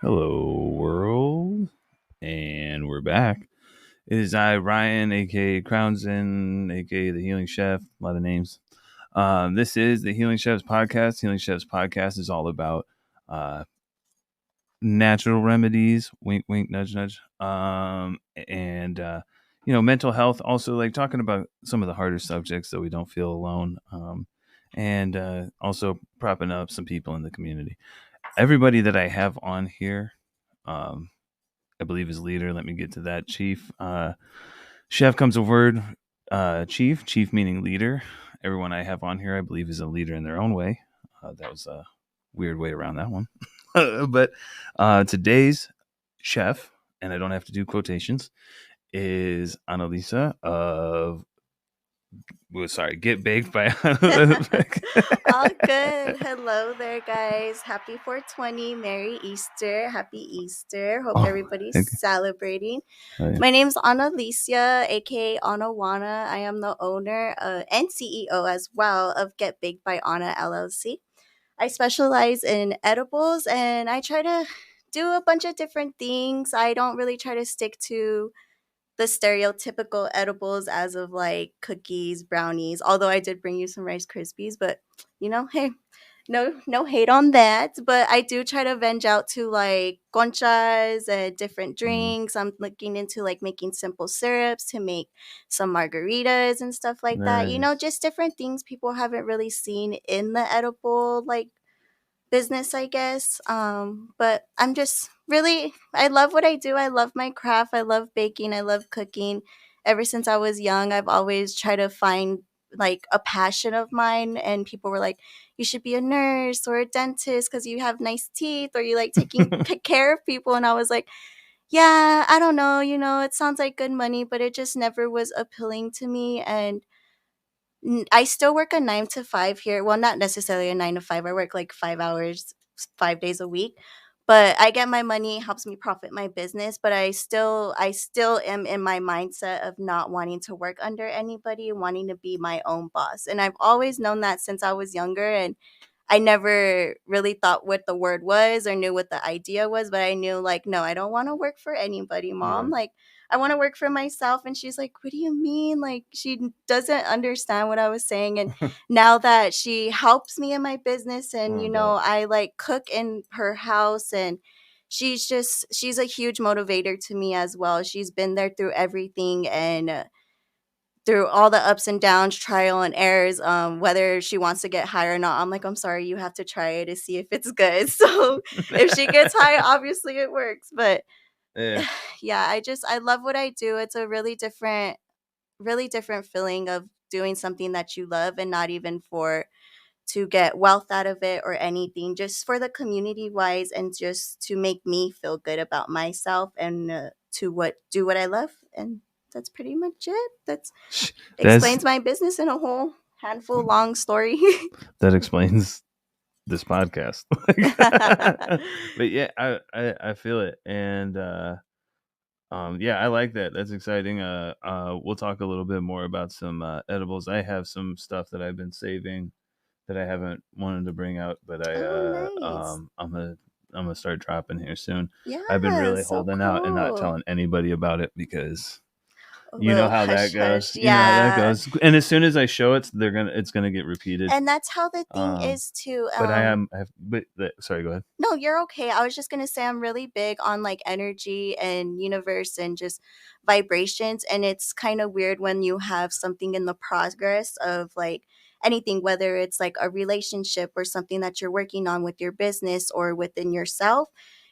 Hello, world, and we're back. It is I, Ryan, aka Crownson, aka the Healing Chef. A lot of names. This is the Healing Chefs podcast. Healing Chefs podcast is all about uh, natural remedies. Wink, wink, nudge, nudge. And mental health. Also, like talking about some of the harder subjects so we don't feel alone. And also propping up some people in the community. Everybody that I have on here. Um, I believe is leader. Let me get to that. Chief. Chef comes a word. Chief. Chief meaning leader. Everyone I have on here, I believe, is a leader in their own way. That was a weird way around that one. But today's chef, and I don't have to do quotations, is Analyssa of Get Baked by All good. Hello there, guys. Happy 420. Merry Easter. Happy Easter. Hope Oh, everybody's okay. celebrating. Oh, yeah. My name's Analyssa, aka Uwannagetbaked. I am the owner and CEO as well of Get Baked by Anna LLC. I specialize in edibles and I try to do a bunch of different things. I don't really try to stick to the stereotypical edibles as of like cookies, brownies. Although I did bring you some Rice Krispies, but hey, no hate on that. But I do try to venge out to like conchas and different Mm, drinks. I'm looking into like making simple syrups to make some margaritas and stuff like that. nice. Just different things people haven't really seen in the edible like business, I guess. But I'm just really, I love what I do. I love my craft. I love baking. I love cooking. Ever since I was young, I've always tried to find like a passion of mine. And people were like, you should be a nurse or a dentist because you have nice teeth or you like taking care of people. And I was like, yeah, I don't know. It sounds like good money, but it just never was appealing to me. And I still work a 9 to 5 here. Well, not necessarily a 9 to 5. I work like 5 hours, 5 days a week. But I get my money, helps me profit my business. But I still am in my mindset of not wanting to work under anybody, wanting to be my own boss. And I've always known that since I was younger. And I never really thought what the word was or knew what the idea was, but I knew like, no, I don't want to work for anybody, mom. Yeah. Like, I want to work for myself. And she's like, what do you mean? Like, she doesn't understand what I was saying. And now that she helps me in my business and, Oh, but I like cook in her house and she's a huge motivator to me as well. She's been there through everything and through all the ups and downs, trial and errors, whether she wants to get high or not. I'm like, I'm sorry, you have to try it to see if it's good. So if she gets high, obviously it works. But yeah. yeah, I love what I do. It's a really different feeling of doing something that you love and not even for to get wealth out of it or anything, just for the community wise and just to make me feel good about myself and to do what I love. And that's pretty much it. That's That's explains my business in a whole handful long story. that explains this podcast. But yeah, I feel it, and yeah, I like that. That's exciting. We'll talk a little bit more about some edibles. I have some stuff that I've been saving that I haven't wanted to bring out, but Oh, nice. I'm gonna start dropping here soon. I've been Yeah, really so holding out and not cool. telling anybody about it because A you know little how that hush goes. hush. You know how that Yeah. goes. And as soon as I show it, it's gonna get repeated. And that's how the thing Um, is too. but I have, but sorry, go ahead. No, you're okay. I was just going to say I'm really big on like energy and universe and just vibrations. And it's kind of weird when you have something in the progress of like anything, whether it's like a relationship or something that you're working on with your business or within yourself.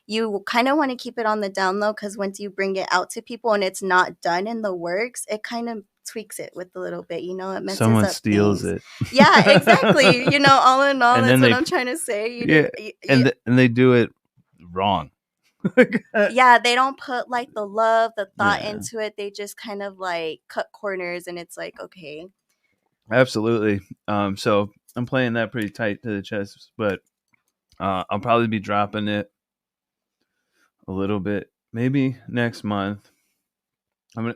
You kind of want to keep it on the down low because once you bring it out to people and it's not done in the works, it kind of tweaks it with a little bit, it messes Someone up steals things. it. Yeah, exactly. All in all, And that's then what they, I'm trying to say. You yeah, didn't, and they do it wrong. yeah, they don't put like the love, the thought Yeah, into it. They just kind of like cut corners and it's like, okay. absolutely. So I'm playing that pretty tight to the chest, but I'll probably be dropping it a little bit, maybe next month.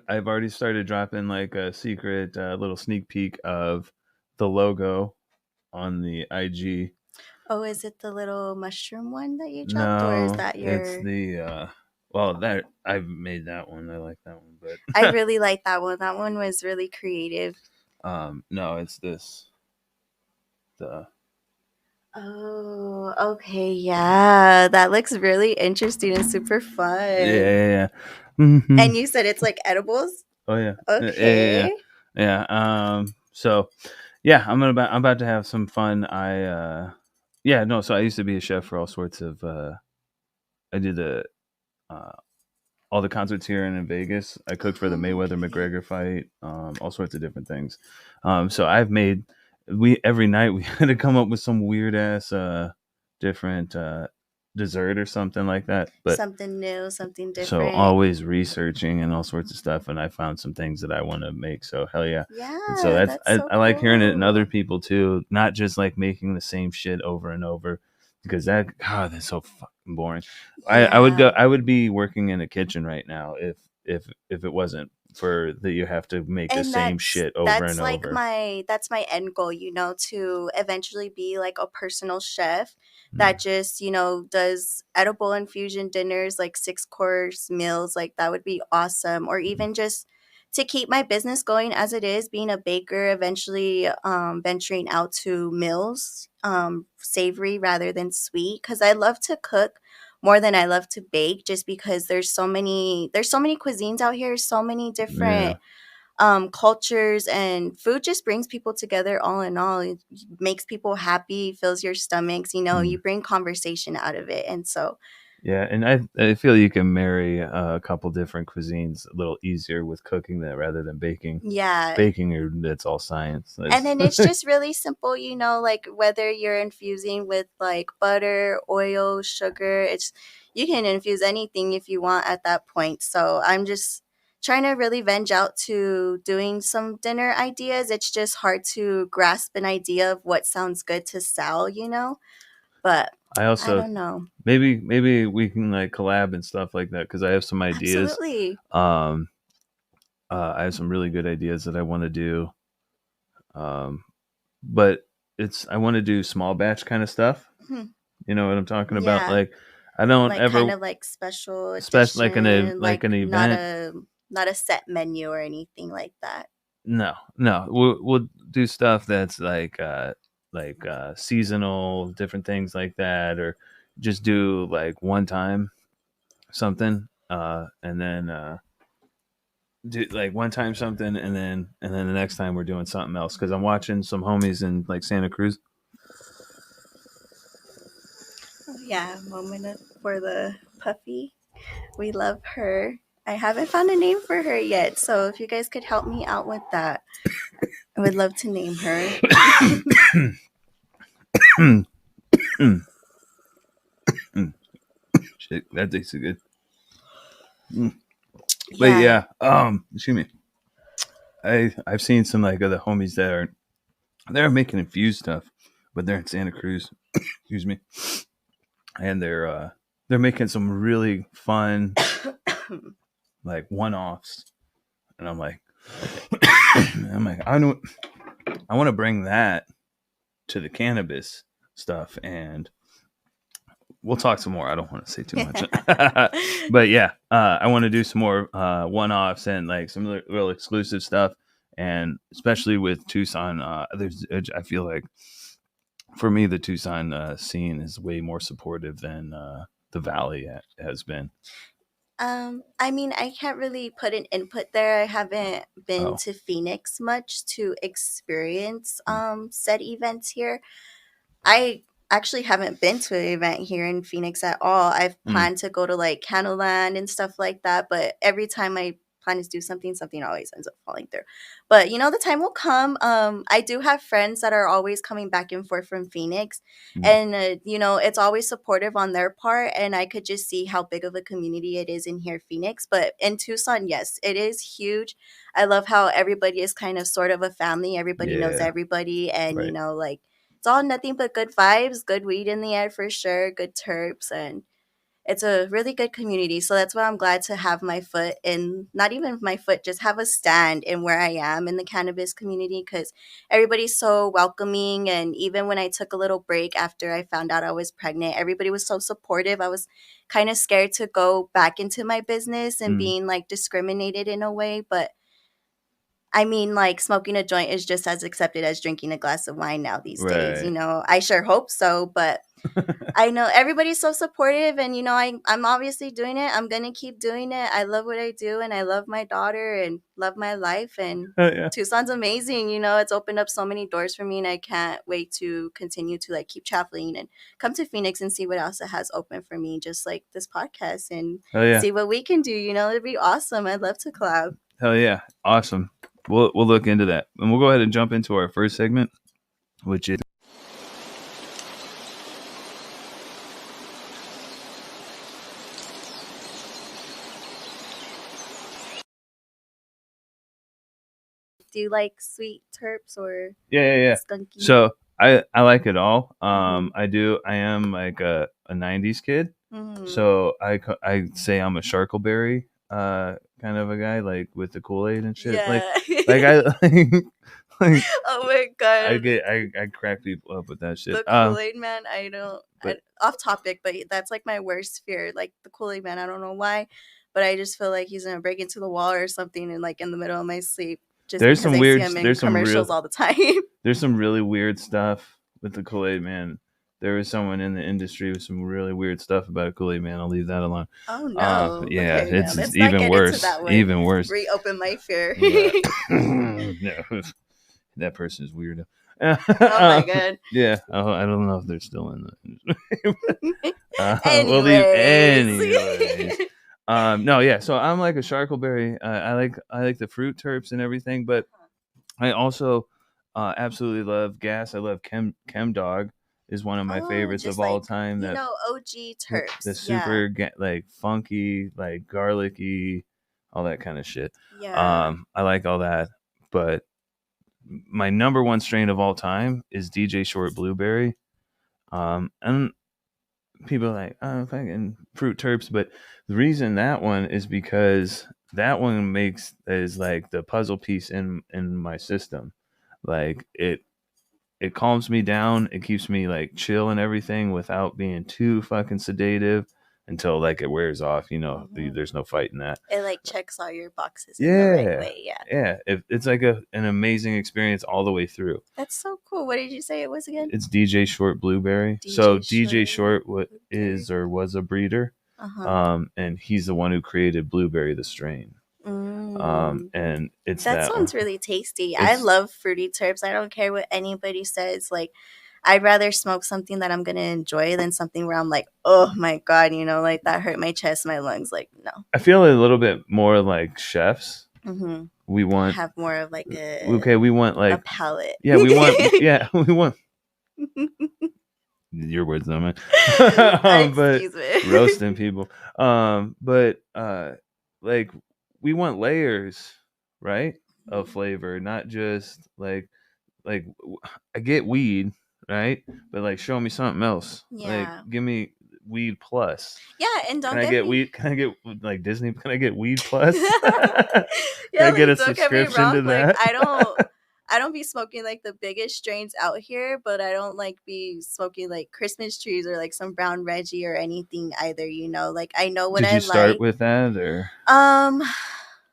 I've already started dropping like a secret little sneak peek of the logo on the IG. Oh, is it the little mushroom one that you chopped, or is No, that it's your? the well, that I've made that one. I like that one, I but really like that one. That one was really creative. no, it's this the Oh, okay, yeah, that looks really interesting and super yeah, fun. yeah, yeah. Hmm. And you said it's like edibles? Oh yeah. Yeah, yeah, Okay. yeah. So yeah, I'm about to have some fun. Yeah, no, so I used to be a chef for all sorts of I did the uh all the concerts here and in Vegas. I cooked for the Oh, Mayweather okay. McGregor fight, all sorts of different things. So I've made we every night we had to come up with some weird ass different dessert or something like that. But Something new, something so different. always researching and all sorts of stuff, and I found some things that I want to make. So hell yeah. And so Yeah, that's that's so I like hearing it in other cool. people too, not just like making the same shit over and over, because that God, that's so fucking boring. Yeah. I would be working in a kitchen right now if it wasn't for that you have to make the And same that's shit over that's and like over. my end goal, to eventually be like a personal chef Mm, that just, does edible infusion dinners, like 6 course meals. Like that would be awesome. Or mm, even just to keep my business going as it is, being a baker, eventually venturing out to meals, savory rather than sweet, cuz I love to cook more than I love to bake, just because there's so many cuisines out here, so many yeah, different cultures, and food just brings people together. All in all, it makes people happy, fills your stomachs. You mm. bring conversation out of it, and so Yeah, and I feel you can marry a couple different cuisines a little easier with cooking that rather than baking. yeah. Baking, that's all science. And That's then it's just really simple, like whether you're infusing with like butter, oil, sugar, you can infuse anything if you want at that point. So I'm just trying to really venge out to doing some dinner ideas. It's just hard to grasp an idea of what sounds good to sell. But I I also don't know. maybe we can like collab and stuff like that because I have some ideas. Absolutely. Um, I have some really good ideas that I want to do. Um, but it's I want to do small batch kind of stuff. Hmm. You know what I'm talking about? Yeah. Like I don't Like kind ever of like special special edition, like like an not event. a set menu or anything like that. No, no, we'll do stuff that's like seasonal, different things like that, or just do like one time something, and then do like one time something, and then the next time we're doing something else. Because I'm watching some homies in like Santa Cruz. Yeah, for the puppy. We love her. I haven't found a name for her yet, so if you guys could help me out with that, I would love to name her. Shit, that tastes good. Mm. But Yeah. yeah, excuse me. I've seen some like other homies that they're making infused stuff, but they're in Santa Cruz. Excuse me, and they're making some really fun like one offs, and I'm like I want to bring that to the cannabis stuff, and we'll talk some more. I don't want to say too much, but yeah, I want to do some more one offs and like some real exclusive stuff, and especially with Tucson, I feel like for me the Tucson scene is way more supportive than the Valley has been. I mean, I can't really put an input there. I haven't been Oh, to Phoenix much to experience mm, said events here. I actually haven't been to an event here in Phoenix at all. I've mm, planned to go to like Candleland and stuff like that, but every time I plan to do something, something always ends up falling through. But the time will come. I do have friends that are always coming back and forth from Phoenix, mm, and it's always supportive on their part, and I could just see how big of a community it is in here, Phoenix. But in Tucson, yes, it is huge. I love how everybody is kind of sort of a family. Everybody knows yeah, everybody, and right. like it's all nothing but good vibes, good weed in the air for sure, good terps, and it's a really good community. So that's why I'm glad to have my foot in, not even my foot, just have a stand in where I am in the cannabis community, because everybody's so welcoming. And even when I took a little break after I found out I was pregnant, everybody was so supportive. I was kind of scared to go back into my business and being like discriminated in a way, but I mean, like, smoking a joint is just as accepted as drinking a glass of wine now these days, you know? I sure hope so, but I know everybody's so supportive, and, you know, I'm obviously doing it. I'm gonna keep doing it. I love what I do, and I love my daughter and love my life, and Yeah. Tucson's amazing, you know? It's opened up so many doors for me, and I can't wait to continue to, like, keep traveling and come to Phoenix and see what else it has open for me, just like this podcast, and see what we can do, you know? It'd be awesome. I'd love to collab. Hell yeah. Awesome. We'll look into that. And we'll go ahead and jump into our first segment, which is do you like sweet terps or skunky? So I like it all. I do. I am like a 90s kid. So I say I'm a Sharkleberry kind of a guy, like with the Kool-Aid and shit. Like I like oh my god, I crack people up with that shit. The Kool-Aid man, I don't. Off topic, but that's like my worst fear. Like the Kool-Aid man, I don't know why, but I just feel like he's gonna break into the wall or something, and like in the middle of my sleep, just there's because some I weird, see him in commercials all the time. There's some really weird stuff with the Kool-Aid man. There was someone in the industry with some really weird stuff about a Kool-Aid man. I'll leave that alone. Oh no! Yeah, okay, it's even worse. Even worse. Reopen my fear. Yeah. That person is weirdo. Oh my god. Yeah. I don't know if they're still in the industry. Anyways. No, yeah. So I'm like a Sharkleberry. I like the fruit terps and everything, but I also absolutely love gas. I love Chem Dog is one of my favorites of all time. You know, OG terps. The super like funky, like garlicky, all that kind of shit. Yeah. I like all that, but my number one strain of all time is DJ Short Blueberry. And people are like, oh, fucking fruit terps, but the reason that one is because that one is like the puzzle piece in my system. Like it calms me down. It keeps me like chill and everything without being too fucking sedative until like it wears off. You know, there's no fighting that. It like checks all your boxes in the right way. Yeah. It's like an amazing experience all the way through. That's so cool. What did you say it was again? It's DJ Short Blueberry. DJ Short was a breeder. And he's the one who created Blueberry the strain. And it's that sounds really tasty. I love fruity terps. I don't care what anybody says. Like, I'd rather smoke something that I'm gonna enjoy than something where I'm like, oh my god, you know, like that hurt my chest, my lungs. Like, no. I feel a little bit more like chefs. We want have more of like we want like a palate. Yeah, we want your words, not mine. But roasting people. But like we want layers, right, of flavor, not just like I get weed, right, but like show me something else. Like give me weed plus. Yeah, and don't can I get weed? Can I get like Disney? Can I get weed plus? Can I get a subscription to that? Like, I don't be smoking like the biggest strains out here, but I don't like be smoking like Christmas trees or like some brown Reggie or anything either. You know, like I know what I like. Did you start with that or?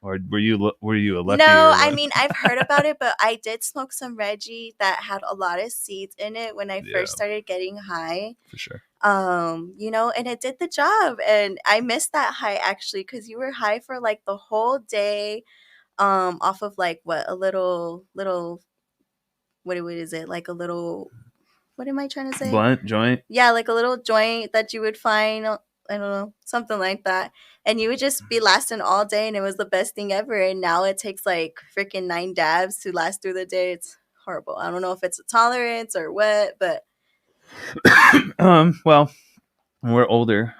Or were you a lucky? No, I mean I've heard about it, but I did smoke some Reggie that had a lot of seeds in it when I first started getting high. For sure. You know, and it did the job, and I missed that high actually because you were high for like the whole day. Off of like a little what is it, like a little, what am I trying to say, blunt joint? Yeah, like a little joint that you would find, I don't know, something like that, and you would just be lasting all day, and it was the best thing ever. And now it takes like freaking 9 dabs to last through the day. It's horrible. I don't know if it's a tolerance or what, but well, we're older,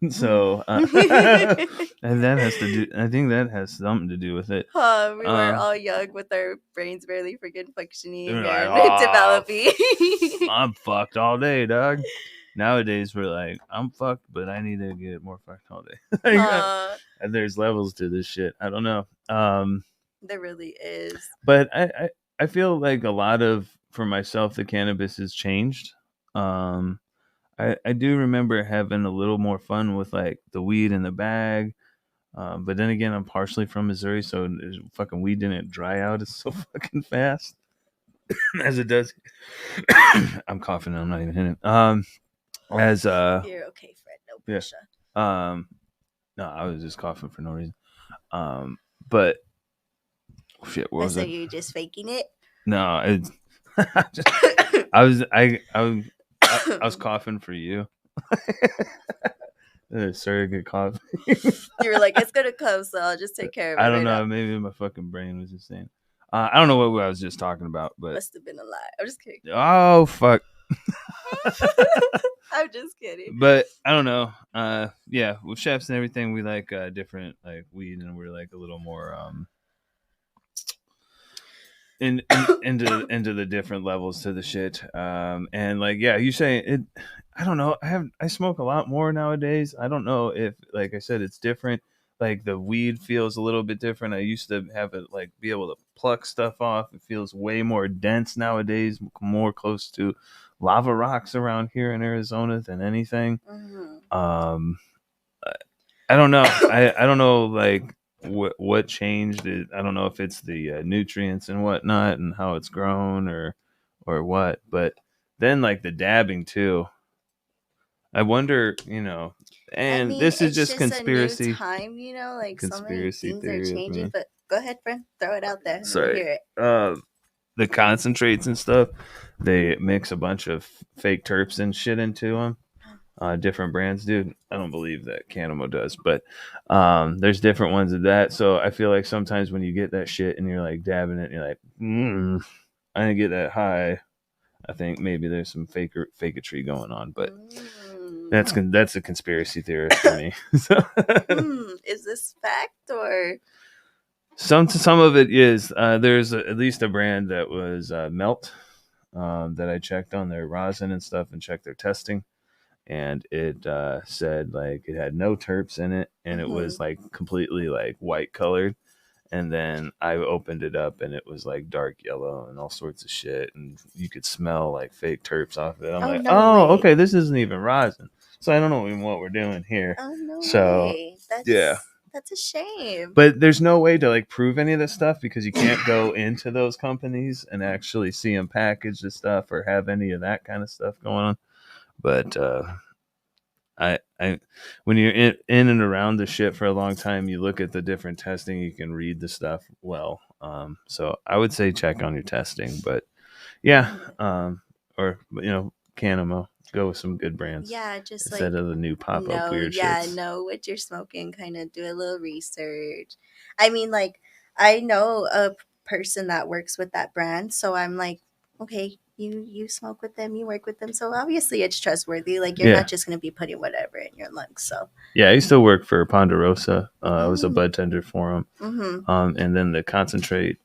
so and that has to do. I think that has something to do with it. We were all young with our brains barely freaking functioning and developing. I'm fucked all day, dog. nowadays we're like, I'm fucked, but I need to get more fucked all day. And there's levels to this shit. I don't know. There really is. But I feel like a lot of, for myself, the cannabis has changed. I do remember having a little more fun with like the weed in the bag. But then again, I'm partially from Missouri, so fucking weed didn't dry out as so fucking fast as it does. I'm coughing. I'm not even hitting. As You're okay, Fred. No yeah. pressure. No, I was just coughing for no reason. But shit, what was So it? you're just faking it? No, it's. I was coughing for you. Surrogate cough. You were like, it's gonna come, so I'll just take care of it. I don't right know. now. Maybe my fucking brain was just saying. I don't know what I was just talking about, but Must have been a lie. I'm just kidding. oh fuck. I'm just kidding. But I don't know. Yeah, with chefs and everything, we like different like weed, and we're like a little more into the different levels to the shit. And like yeah, you say it. I don't know. I smoke a lot more nowadays. I don't know if, like I said, it's different. Like the weed feels a little bit different. I used to have it like be able to pluck stuff off. It feels way more dense nowadays, more close to lava rocks around here in Arizona than anything. Mm-hmm. I don't know. I don't know like what changed it. I don't know if it's the nutrients and whatnot and how it's grown or what. But then like the dabbing too. I wonder, and I mean, this is it's just conspiracy. a new time, like so many Conspiracy things are theory of changing. me. But go ahead, friend, throw it out there. Let me Sorry. hear it. The concentrates and stuff, they mix a bunch of fake terps and shit into them. Different brands, dude. I don't believe that Cannabis does, but there's different ones of that. So I feel like sometimes when you get that shit and you're like dabbing it, and you're like, I didn't get that high. I think maybe there's some faketry going on, but that's a conspiracy theorist for me. So, is this fact or some of it is. There's at least a brand that was Melt that I checked on their rosin and stuff and checked their testing, and it said like it had no terps in it, and it was like completely like white colored. And then I opened it up and it was like dark yellow and all sorts of shit. And you could smell like fake terps off of it. I'm like, no way. Okay, this isn't even rosin. So I don't know even what we're doing here. Oh no So, way. That's a shame. But there's no way to like prove any of this stuff because you can't go into those companies and actually see them package the stuff or have any of that kind of stuff going on. But I when you're in and around the shit for a long time, you look at the different testing, you can read the stuff well. So I would say check on your testing, but yeah, or Canamo, go with some good brands. Yeah, just instead like of the new pop up weird shits. know what you're smoking, kind of do a little research. I mean, like I know a person that works with that brand, so I'm like, okay, you smoke with them, you work with them, so obviously it's trustworthy. Like you're not just gonna be putting whatever in your lungs. So yeah, I used to work for Ponderosa. I was a bud tender for them, and then the concentrate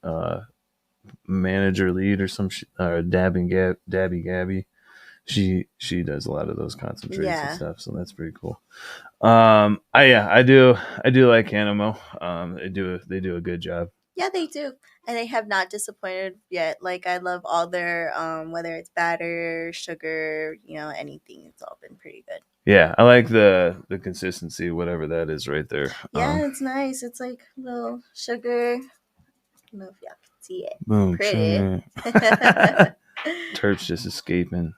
manager lead or some Dabby Gabby. She does a lot of those concentrates and stuff, so that's pretty cool. I do like Canamo. They do a good job. Yeah, they do. And they have not disappointed yet. Like I love all their whether it's batter, sugar, anything. It's all been pretty good. Yeah, I like the consistency, whatever that is right there. Yeah, it's nice. It's like a little sugar. I don't know if y'all can see it. Boom, Pretty. Terps just escaping.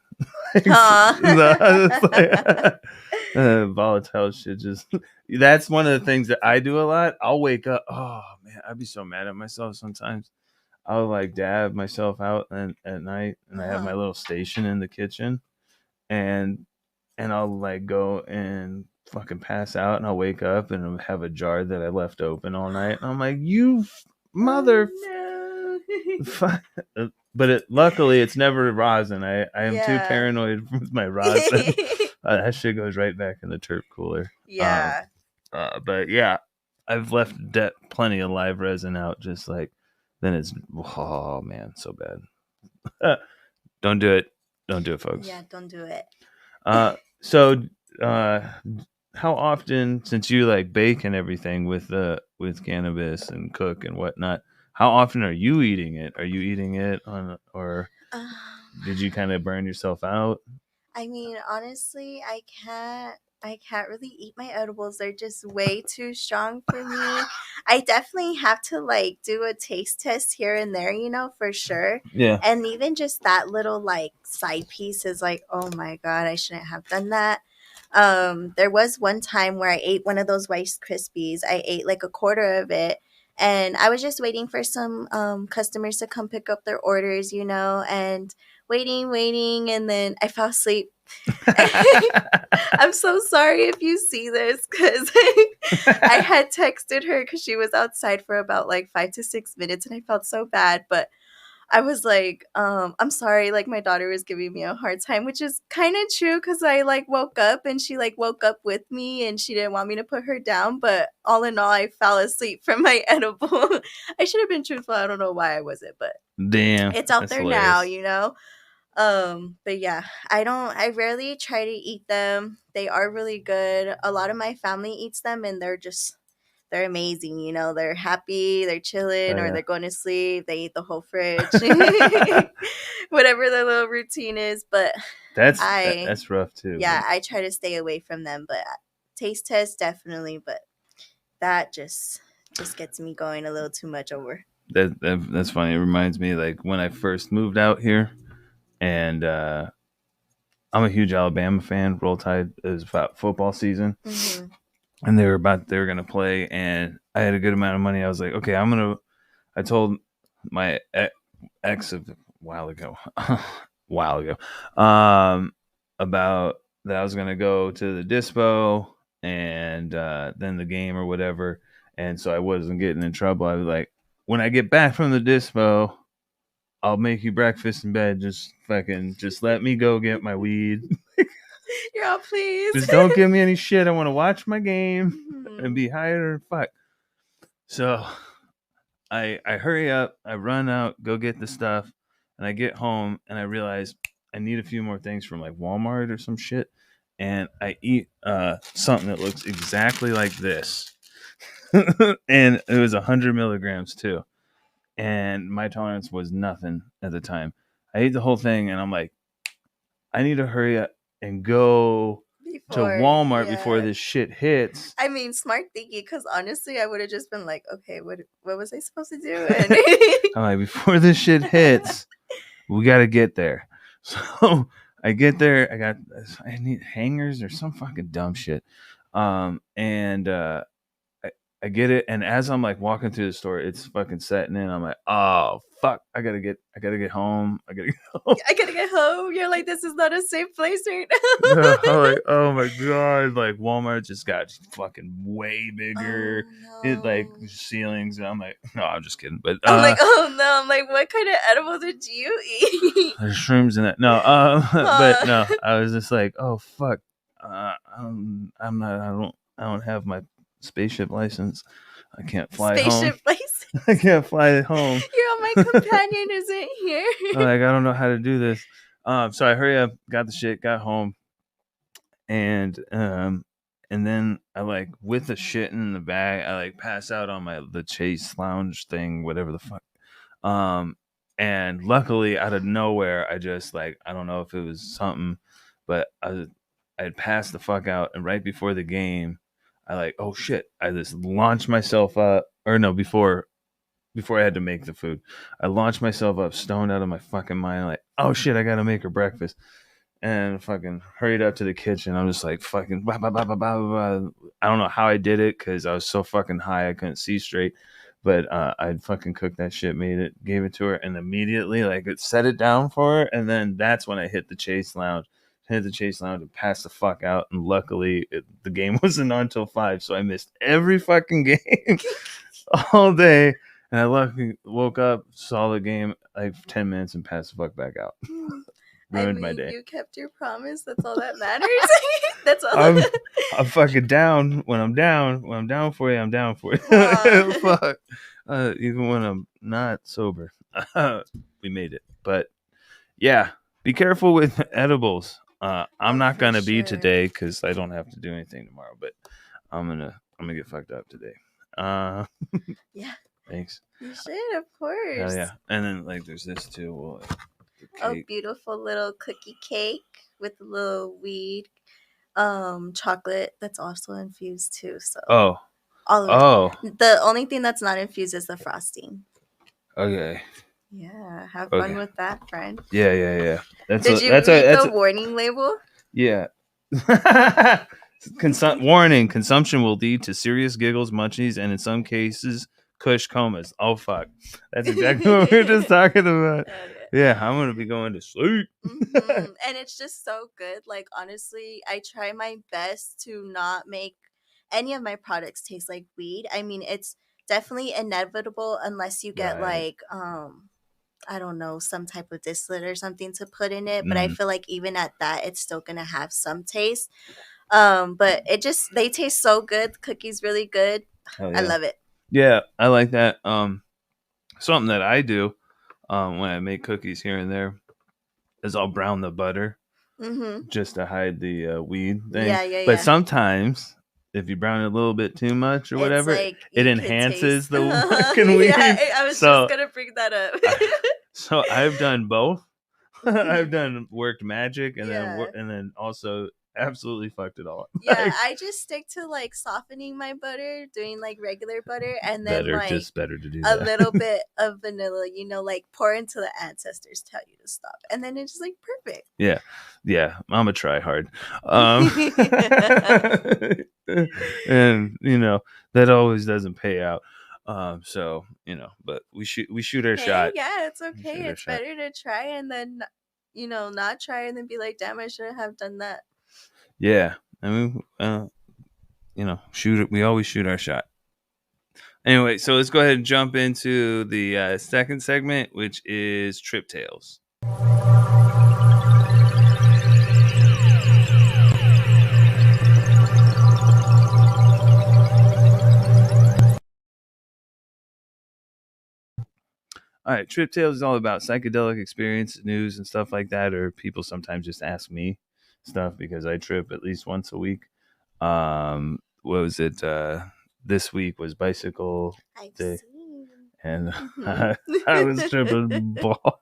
Volatile shit just that's one of the things that I do a lot. I'll wake up, oh man, I'd be so mad at myself sometimes. I'll like dab myself out at night, and I have my little station in the kitchen, and I'll like go and fucking pass out, and I'll wake up and I'll have a jar that I left open all night, and I'm like, you mother but luckily it's never rosin. I am too paranoid with my rosin. That shit goes right back in the terp cooler. Yeah. But yeah, I've left plenty of live resin out. Just like then it's oh man, so bad. Don't do it, folks. Yeah, don't do it. So, uh, how often, since you like bake and everything with cannabis and cook and whatnot, how often are you eating it? Are you eating it on, or Um, did you kind of burn yourself out? I mean, honestly, I can't really eat my edibles. They're just way too strong for me. I definitely have to like do a taste test here and there, for sure. Yeah. And even just that little like side piece is like, oh my god, I shouldn't have done that. There was one time where I ate one of those Rice Krispies. I ate like a quarter of it. And I was just waiting for some customers to come pick up their orders, and waiting, and then I fell asleep. I'm so sorry if you see this because I had texted her because she was outside for about like 5 to 6 minutes and I felt so bad. But I was like, I'm sorry, like my daughter was giving me a hard time, which is kind of true because I like woke up and she like woke up with me and she didn't want me to put her down. But all in all, I fell asleep from my edible. I should have been truthful. I don't know why I wasn't, but Damn, it's out that's there now, hilarious. But yeah, I rarely try to eat them. They are really good. A lot of my family eats them and they're amazing, they're happy, they're chilling, Oh or yeah, they're going to sleep, they eat the whole fridge. Whatever their little routine is, but I that's rough too. yeah, I try to stay away from them, but taste test definitely, but that just gets me going a little too much over. That's funny. It reminds me like when I first moved out here, and I'm a huge Alabama fan. Roll Tide is about football season, Mhm. and they were gonna play, and I had a good amount of money. I was like, okay, I told my ex a while ago, while ago, about that I was gonna go to the dispo and then the game or whatever, and so I wasn't getting in trouble. I was like, when I get back from the dispo, I'll make you breakfast in bed. Just let me go get my weed. You're all please. Just don't give me any shit. I want to watch my game and Mhm. be higher than fuck. So I hurry up, I run out, go get the stuff, and I get home and I realize I need a few more things from like Walmart or some shit. And I eat something that looks exactly like this. And it was 100 milligrams too. And my tolerance was nothing at the time. I ate the whole thing and I'm like, I need to hurry up and go to Before, Walmart before yeah. this shit hits. I mean, smart thinking, because honestly, I would have just been like, okay, what was I supposed to do? And I'm like, before this shit hits, we got to get there. So I get there. I need hangers or some fucking dumb shit. And I, I get it. And as I'm like walking through the store, it's fucking setting in. I'm like, oh fuck, I gotta get home. I gotta get home. I gotta get home. You're like, this is not a safe place right I'm now. like, oh my god, like Walmart just got fucking way bigger. Oh It like no. ceilings. And I'm like, no, I'm just kidding. But I'm like, oh no. I'm like, what kind of edible did you eat? there's shrooms in it. No, but Huh. no, I was just like, oh fuck, I'm not. I don't have my spaceship license. I can't fly home. Spaceship place. I can't fly home. You're all, my companion isn't here. I'm like, I don't know how to do this. So I hurry up, got the shit, got home, and and then I like with the shit in the bag, I like pass out on the Chase Lounge thing, whatever the fuck. Um, and luckily, out of nowhere, I just like I don't know if it was something, but I had passed the fuck out, and right before the game, I like oh shit, I just launched myself up, or no, before I had to make the food, I launched myself up, stoned out of my fucking mind, like oh shit, I gotta make her breakfast, and fucking hurried up to the kitchen. I'm just like fucking bah, bah, bah, bah, bah, bah. I don't know how I did it because I was so fucking high I couldn't see straight. But I fucking cooked that shit, made it, gave it to her, and immediately like it set it down for her, and then that's when I hit the Chase Lounge and passed the fuck out. And luckily, the game wasn't on until 5, so I missed every fucking game all day. And I luckily woke up, saw the game like 10 minutes, and passed the fuck back out. I Ruined my mean, day. you kept your promise. That's all that matters. That's all. I'm fucking down when I'm down. When I'm down for you, I'm down for you. Huh. Fuck. Even when I'm not sober, we made it. But yeah, be careful with edibles. I'm not for gonna be sure. today because I don't have to do anything tomorrow. But I'm gonna get fucked up today. Yeah, Thanks. you should, of course. Hell yeah. And then like there's this too. Well, the Oh, cake. beautiful little cookie cake with a little weed, chocolate that's also infused too. So Oh. all of Oh. it. The only thing that's not infused is the frosting. Okay. Yeah, have Okay. fun with that, friend. Yeah. Did you read the warning label? Yeah. Warning: consumption will lead to serious giggles, munchies, and in some cases, kush comas. Oh fuck! That's exactly what we were just talking about. Yeah, I'm gonna be going to sleep. And it's just so good. Like honestly, I try my best to not make any of my products taste like weed. I mean, it's definitely inevitable unless you get like I don't know, some type of distillate or something to put in it. But I feel like even at that, it's still gonna have some taste. But they taste so good. The cookie's really good. Yeah. I love it. Yeah, I like that. Something that I do when I make cookies here and there is I'll brown the butter just to hide the weed thing. Yeah. But sometimes if you brown it a little bit too much or whatever, like it enhances the fucking weed. Yeah, I was just gonna bring that up. So I've done both. I've worked magic and then also absolutely fucked it all up. Yeah, I just stick to like softening my butter, doing like regular butter, and then better to do a little bit of vanilla, like pour until the ancestors tell you to stop, and then it's just like perfect. Yeah, I'm a try hard, and that always doesn't pay out. So but we shoot our shot. Yeah, it's okay. It's better to try and then not try and then be like, damn, I shouldn't have done that. Yeah, I mean, shoot it. We always shoot our shot. Anyway, so let's go ahead and jump into the second segment, which is Trip Tales. All right, Trip Tales is all about psychedelic experience, news, and stuff like that. Or people sometimes just ask me stuff because I trip at least once a week. What was it? This week was bicycle day, and I was tripping balls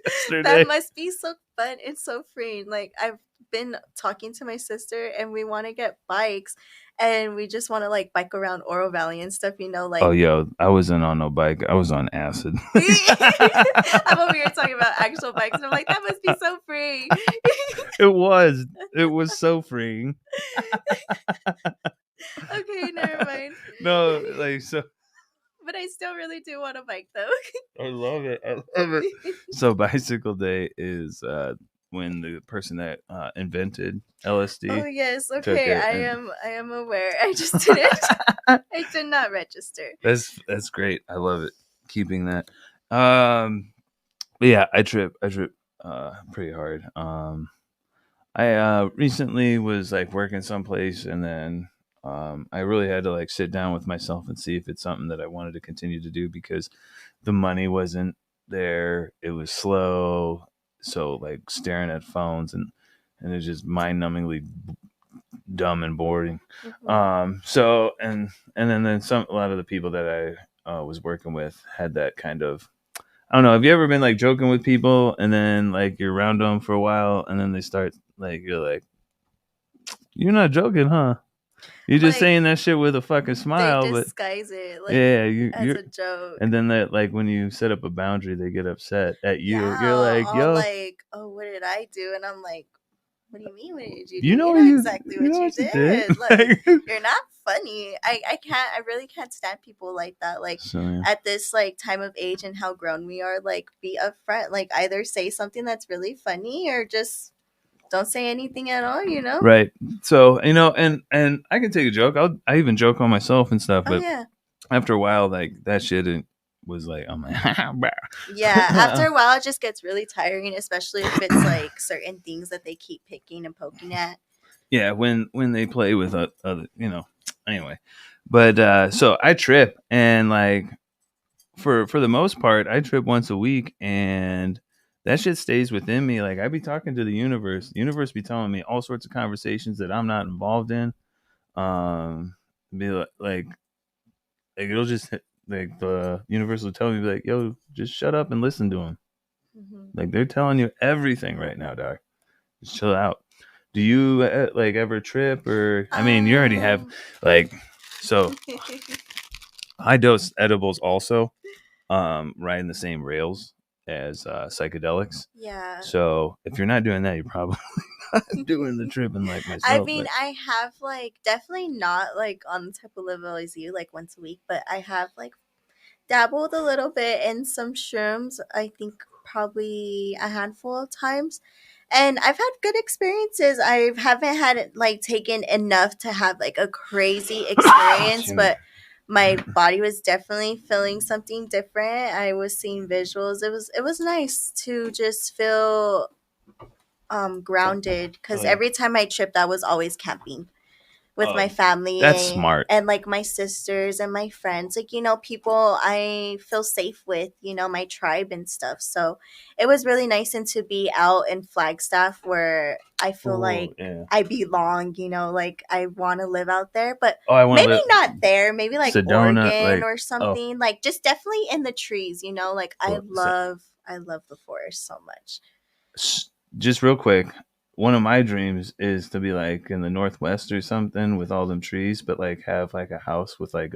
yesterday. That must be so fun. It's so freeing. Like I've been talking to my sister, and we want to get bikes, and we just want to like bike around Oro Valley and stuff. Like I wasn't on no bike. I was on acid. I'm over here talking about actual bikes, and I'm like, that must be so free. It was so freeing. Okay, never mind. No, like so. But I still really do want a bike, though. I love it. So bicycle day is when the person that invented LSD. Oh yes, okay. I am aware. I just didn't. I did not register. That's great. I love it. Keeping that. But yeah, I trip pretty hard. I recently was like working someplace, and then I really had to like sit down with myself and see if it's something that I wanted to continue to do because the money wasn't there. It was slow. So like staring at phones and it's just mind-numbingly dumb and boring. So and then a lot of the people that I was working with had that kind of, I don't know. Have you ever been like joking with people and then like you're around them for a while and then they start like, you're like, you're not joking, huh? You're just like, saying that shit with a fucking smile. They disguise it like as a joke. And then that like when you set up a boundary, they get upset at you. Yeah, you're like, yo, like, oh, what did I do? And I'm like, what do you mean? What did you do? You know exactly what you did. Like, you're not funny. I really can't stand people like that. Like at this like time of age and how grown we are, like be upfront. Like either say something that's really funny or just don't say anything at all, Right. So, and I can take a joke. I even joke on myself and stuff, but after a while, like that shit was like, I'm like, yeah. After a while, it just gets really tiring, especially if it's like certain things that they keep picking and poking at. Yeah. When they play with other, anyway, but, so I trip and like, for the most part, I trip once a week and that shit stays within me. Like I be talking to the universe. The universe be telling me all sorts of conversations that I'm not involved in. Be like it'll just hit, like the universe will tell me like, yo, just shut up and listen to them. Mhm. Like they're telling you everything right now, doc. Just chill out. Do you like ever trip or? I mean, you already have Um, like so. I dose edibles also, riding the same rails as psychedelics. yeah. So if you're not doing that, you're probably not doing the tripping like I myself. mean, But I have like definitely not like on the type of level as you, like once a week, but I have like dabbled a little bit in some shrooms. I think probably a handful of times. And I've had good experiences. I haven't had it like taken enough to have like a crazy experience, excuse me. but my body was definitely feeling something different. I was seeing visuals. It was nice to just feel grounded because Oh, every time I tripped, I was always camping with my that's family smart. and like my sisters and my friends, like, people I feel safe with, my tribe and stuff. So it was really nice, and to be out in Flagstaff where I feel Oh like yeah. I belong, like I want to live out there, but Oh, I want to maybe live not there, maybe like Sedona. Oregon Like or oh, something, like just definitely in the trees, like well, I love the forest so much. just real quick. One of my dreams is to be like in the Northwest or something with all them trees, but like have like a house with like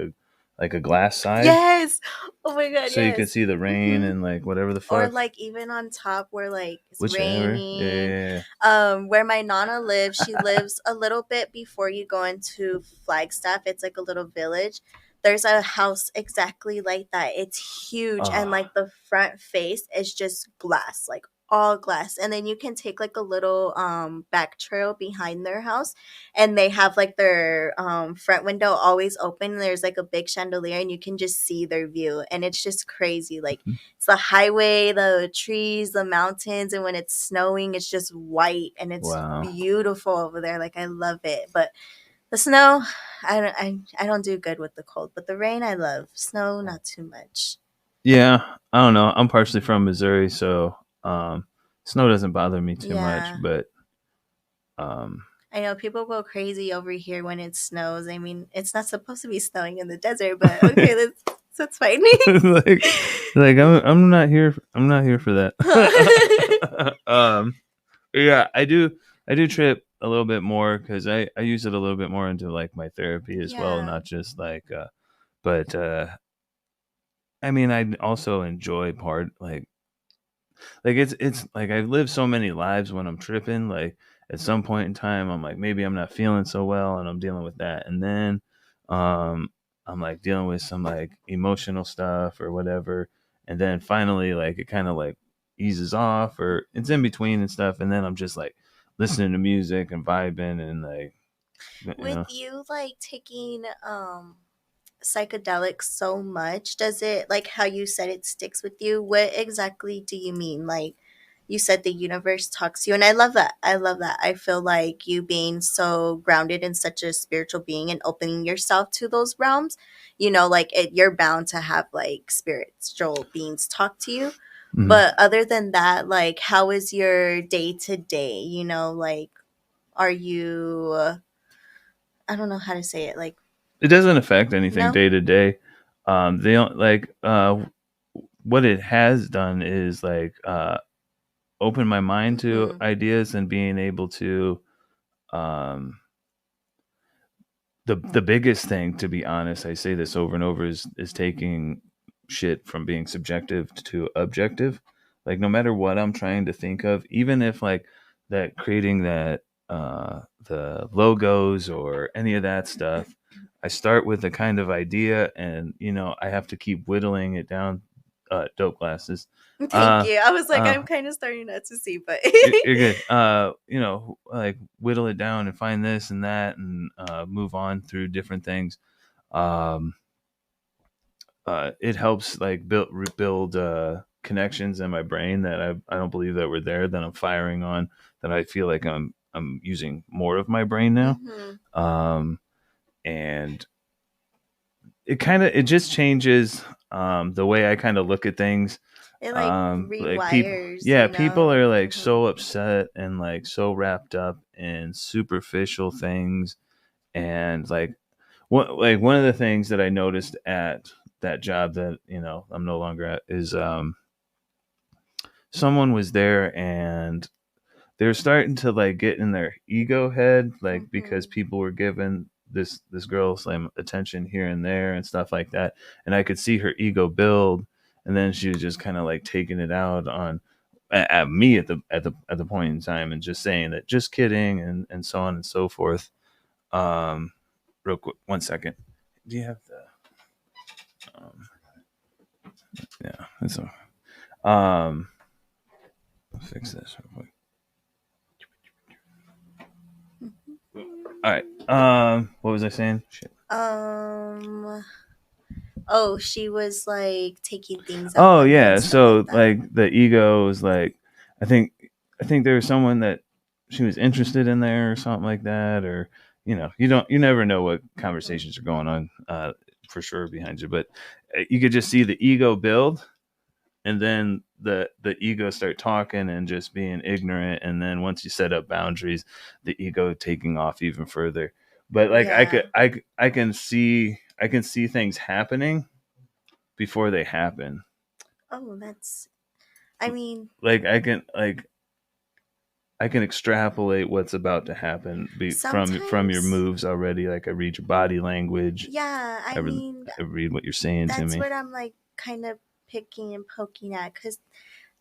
a glass side, Yes. Oh my god, so you can yes. see the rain Hmm. and like whatever the Or fuck, like even on top where like it's whichever. raining. Yeah. Where my nana lives, she lives a little bit before you go into Flagstaff. It's like a little village. There's a house exactly like that. It's huge, and Oh, like the front face is just glass, like all glass. And then you can take like a little back trail behind their house, and they have like their front window always open, and there's like a big chandelier, and you can just see their view, and it's just crazy. Like it's the highway, the trees, the mountains, and when it's snowing, it's just white and it's wow. beautiful over there. Like I love it. But the snow, I don't do good with the cold. But the rain, I love. Snow, not too much. Yeah, I don't know. I'm partially from Missouri, so snow doesn't bother me too much. Yeah. But um, I know people go crazy over here when it snows. I mean, it's not supposed to be snowing in the desert, but okay, that's fine. like, I'm not here. I'm not here for that. Yeah, I do trip a little bit more because I use it a little bit more into like my therapy as well, Yeah. not just like. But I mean, I also enjoy like it's like I've lived so many lives when I'm tripping. Like at some point in time, I'm like maybe I'm not feeling so well, and I'm dealing with that, and then um, I'm like dealing with some like emotional stuff or whatever, and then finally like it kind of like eases off or it's in between and stuff, and then I'm just like listening to music and vibing and like you With know. you like taking psychedelics so much, does it, like how you said, it sticks with you? What exactly do you mean? Like you said the universe talks to you, and I love that. I love that. I feel like you being so grounded in such a spiritual being and opening yourself to those realms, like you're bound to have like spiritual beings talk to you. Mhm. But other than that, like how is your day to day? Like are you, I don't know how to say it, like, It doesn't affect anything no? day to day. They don't like what it has done is like open my mind to Mhm. ideas and being able to um the biggest thing, to be honest, I say this over and over, is taking shit from being subjective to objective. Like no matter what I'm trying to think of, even if like that creating that the logos or any of that stuff, I start with a kind of idea and I have to keep whittling it down. Dope glasses. Thank you. I was like, Uh, I'm kind of starting not to see, but you're good. Like whittle it down and find this and that, and move on through different things. Um, it helps like build connections in my brain that I don't believe that were there. That I'm firing on. That I feel like I'm using more of my brain now. hmm. Um, and it just changes the way I kind of look at things. It like like people, rewires, yeah, you people know. are like Hmm. so upset and like so wrapped up in superficial things. And like one of the things that I noticed at that job that I'm no longer at is someone was there and they're starting to like get in their ego head, like because Hmm. people were giving this girl some attention here and there and stuff like that, and I could see her ego build, and then she was just kind of like taking it out on at me at the point in time, and just saying that just kidding and so on and so forth. um Real quick, 1 second. Do you have the yeah, that's um I'll fix this real quick. All right. What was I saying? Shit. Um. Oh, she was like taking things out Oh on you yeah. and stuff So like that. like the ego was like, I think I think there was someone that she was interested in there or something like that, or you never know what Hmm. conversations are going on for sure behind you, but you could just see the ego build, and then the ego start talking and just being ignorant, and then once you set up boundaries, the ego taking off even further. But like Yeah. I can see things happening before they happen. Oh, that's. I mean, Like I can extrapolate what's about to happen from your sometimes. moves already. Like I read your body language. Yeah. I, I re- mean, I read what you're saying to that's me. what I'm like kind of picking and poking at because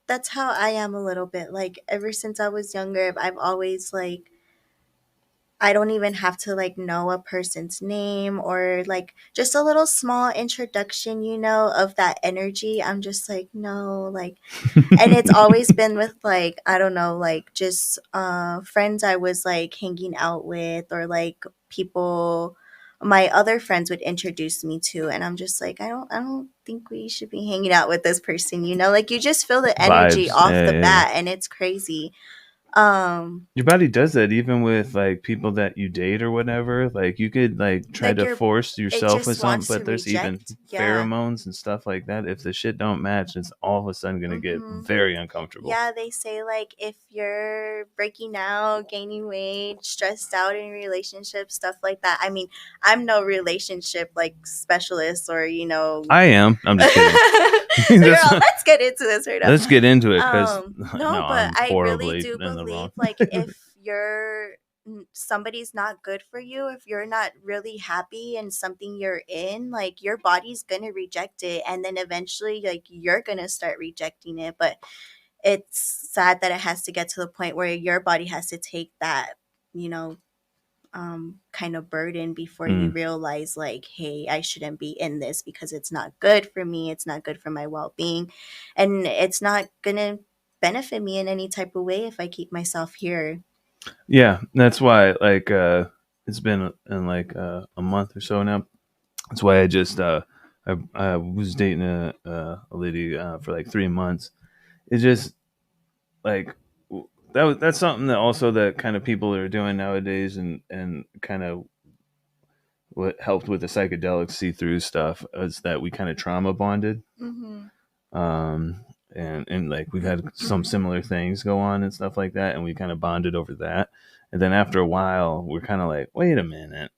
that's how I am a little bit. Like ever since I was younger, I've always like I don't even have to like know a person's name or like just a little small introduction, of that energy. I'm just like, no, like, and it's always been with like, I don't know, like just friends I was like hanging out with or like people my other friends would introduce me to, and I'm just like, I don't think we should be hanging out with this person, like you just feel the energy Vibes. off Yeah, the yeah, yeah. bat and it's crazy. um Your body does that even with like people that you date or whatever. Like you could like try like to you're force it yourself with just something, wants but to there's even reject. Yeah. pheromones and stuff like that. If the shit don't match, it's all of a sudden gonna get Mm-hmm. very uncomfortable. Yeah, they say like if you're breaking out, gaining weight, stressed out in relationships, stuff like that. I mean, I'm no relationship like specialist or I am. I'm just kidding. girl, That's let's get into this right now. Let's get into it because No, no, but I'm I really horribly do in the believe wrong. like if you're somebody's not good for you, if you're not really happy in something you're in, like your body's gonna reject it, and then eventually like you're gonna start rejecting it. But it's sad that it has to get to the point where your body has to take that, you know, kind of burden before you Mm. realize, like, hey, I shouldn't be in this because it's not good for me. It's not good for my well being. And it's not going to benefit me in any type of way if I keep myself here. Yeah, that's why like it's been in like a month or so now. That's why I was dating a lady for like 3 months. It's just like that's something that also that kind of people are doing nowadays, and kind of what helped with the psychedelic see through stuff is that we kind of trauma bonded. Mm-hmm. um and like we've had some similar things go on and stuff like that, and we kind of bonded over that. And then after a while we're kind of like, wait a minute,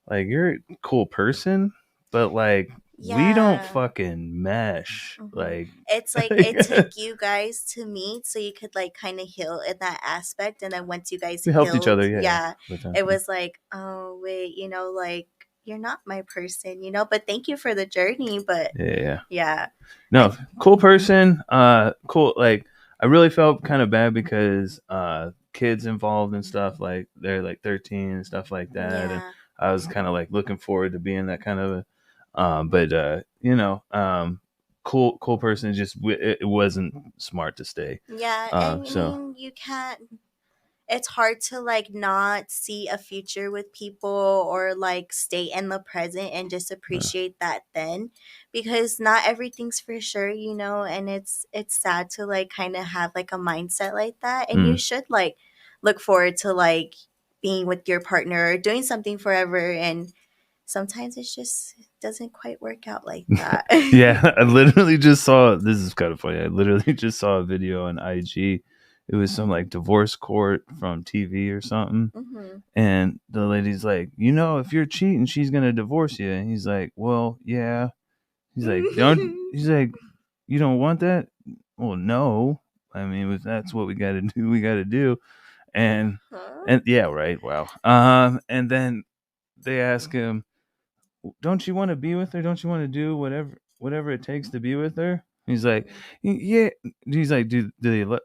like you're a cool person, but like we don't Yeah. fucking mesh. Hmm. Like It's like it took you guys to meet so you could like kind of heal in that aspect, and then once you guys we helped each healed, other, yeah, yeah, with that, it yeah. was like, oh wait, like you're not my person, but thank you for the journey. But Yeah, yeah. yeah, I No, cool person. Cool. Like I really felt kind of bad because kids involved and stuff, like they're like 13 and stuff like that, and yeah, I was kind of like looking forward to being that kind of but cool person. Just it wasn't smart to stay. yeah. I So mean, you can't. It's hard to like not see a future with people or like stay in the present and just uh, appreciate that then, because not everything's for sure, and it's sad to like kind of have like a mindset like that, and you mm, should like look forward to like being with your partner or doing something forever and sometimes it just doesn't quite work out like that. Yeah, I literally just saw, this is kind of funny. I literally just saw a video on IG. It was some like divorce court from TV or something. Hmm. And the lady's like, you know, if you're cheating, she's gonna divorce you. And he's like, well, yeah. He's like, don't. He's like, you don't want that? Well, no. I mean, if that's what we got to do, we got to do. And Huh? and yeah, right. Wow. And then they ask him, don't you want to be with her? Don't you want to do whatever it takes to be with her? He's like, yeah. He's like, do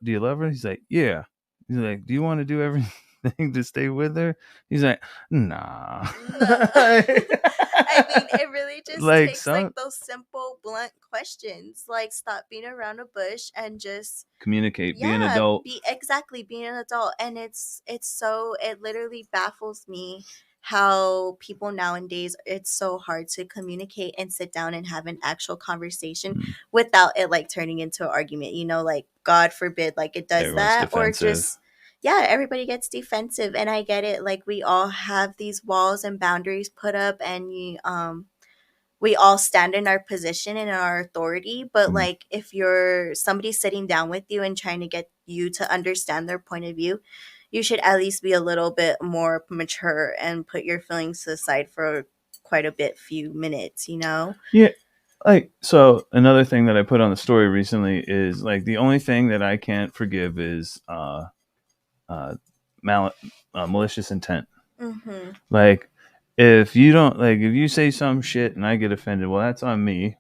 you love her? He's like, yeah. He's like, do you want to do everything to stay with her? He's like, nah. No. I mean, it really just Like takes like some those simple, blunt questions. Like, stop being around a bush and just, communicate, be an yeah, adult. be exactly being an adult. And it's so, it literally baffles me how people nowadays, it's so hard to communicate and sit down and have an actual conversation Mm, without it like turning into an argument, like God forbid like it does everyone's that, or defensive. just, yeah, everybody gets defensive. And I get it, like we all have these walls and boundaries put up, and we all stand in our position and our authority. But Mm. like if you're somebody sitting down with you and trying to get you to understand their point of view, you should at least be a little bit more mature and put your feelings aside for quite a bit few minutes. Yeah, like, so another thing that I put on the story recently is like the only thing that I can't forgive is uh, mal- malicious intent. Mm-hmm. Like, if you don't, like, if you say some shit and I get offended, well, that's on me.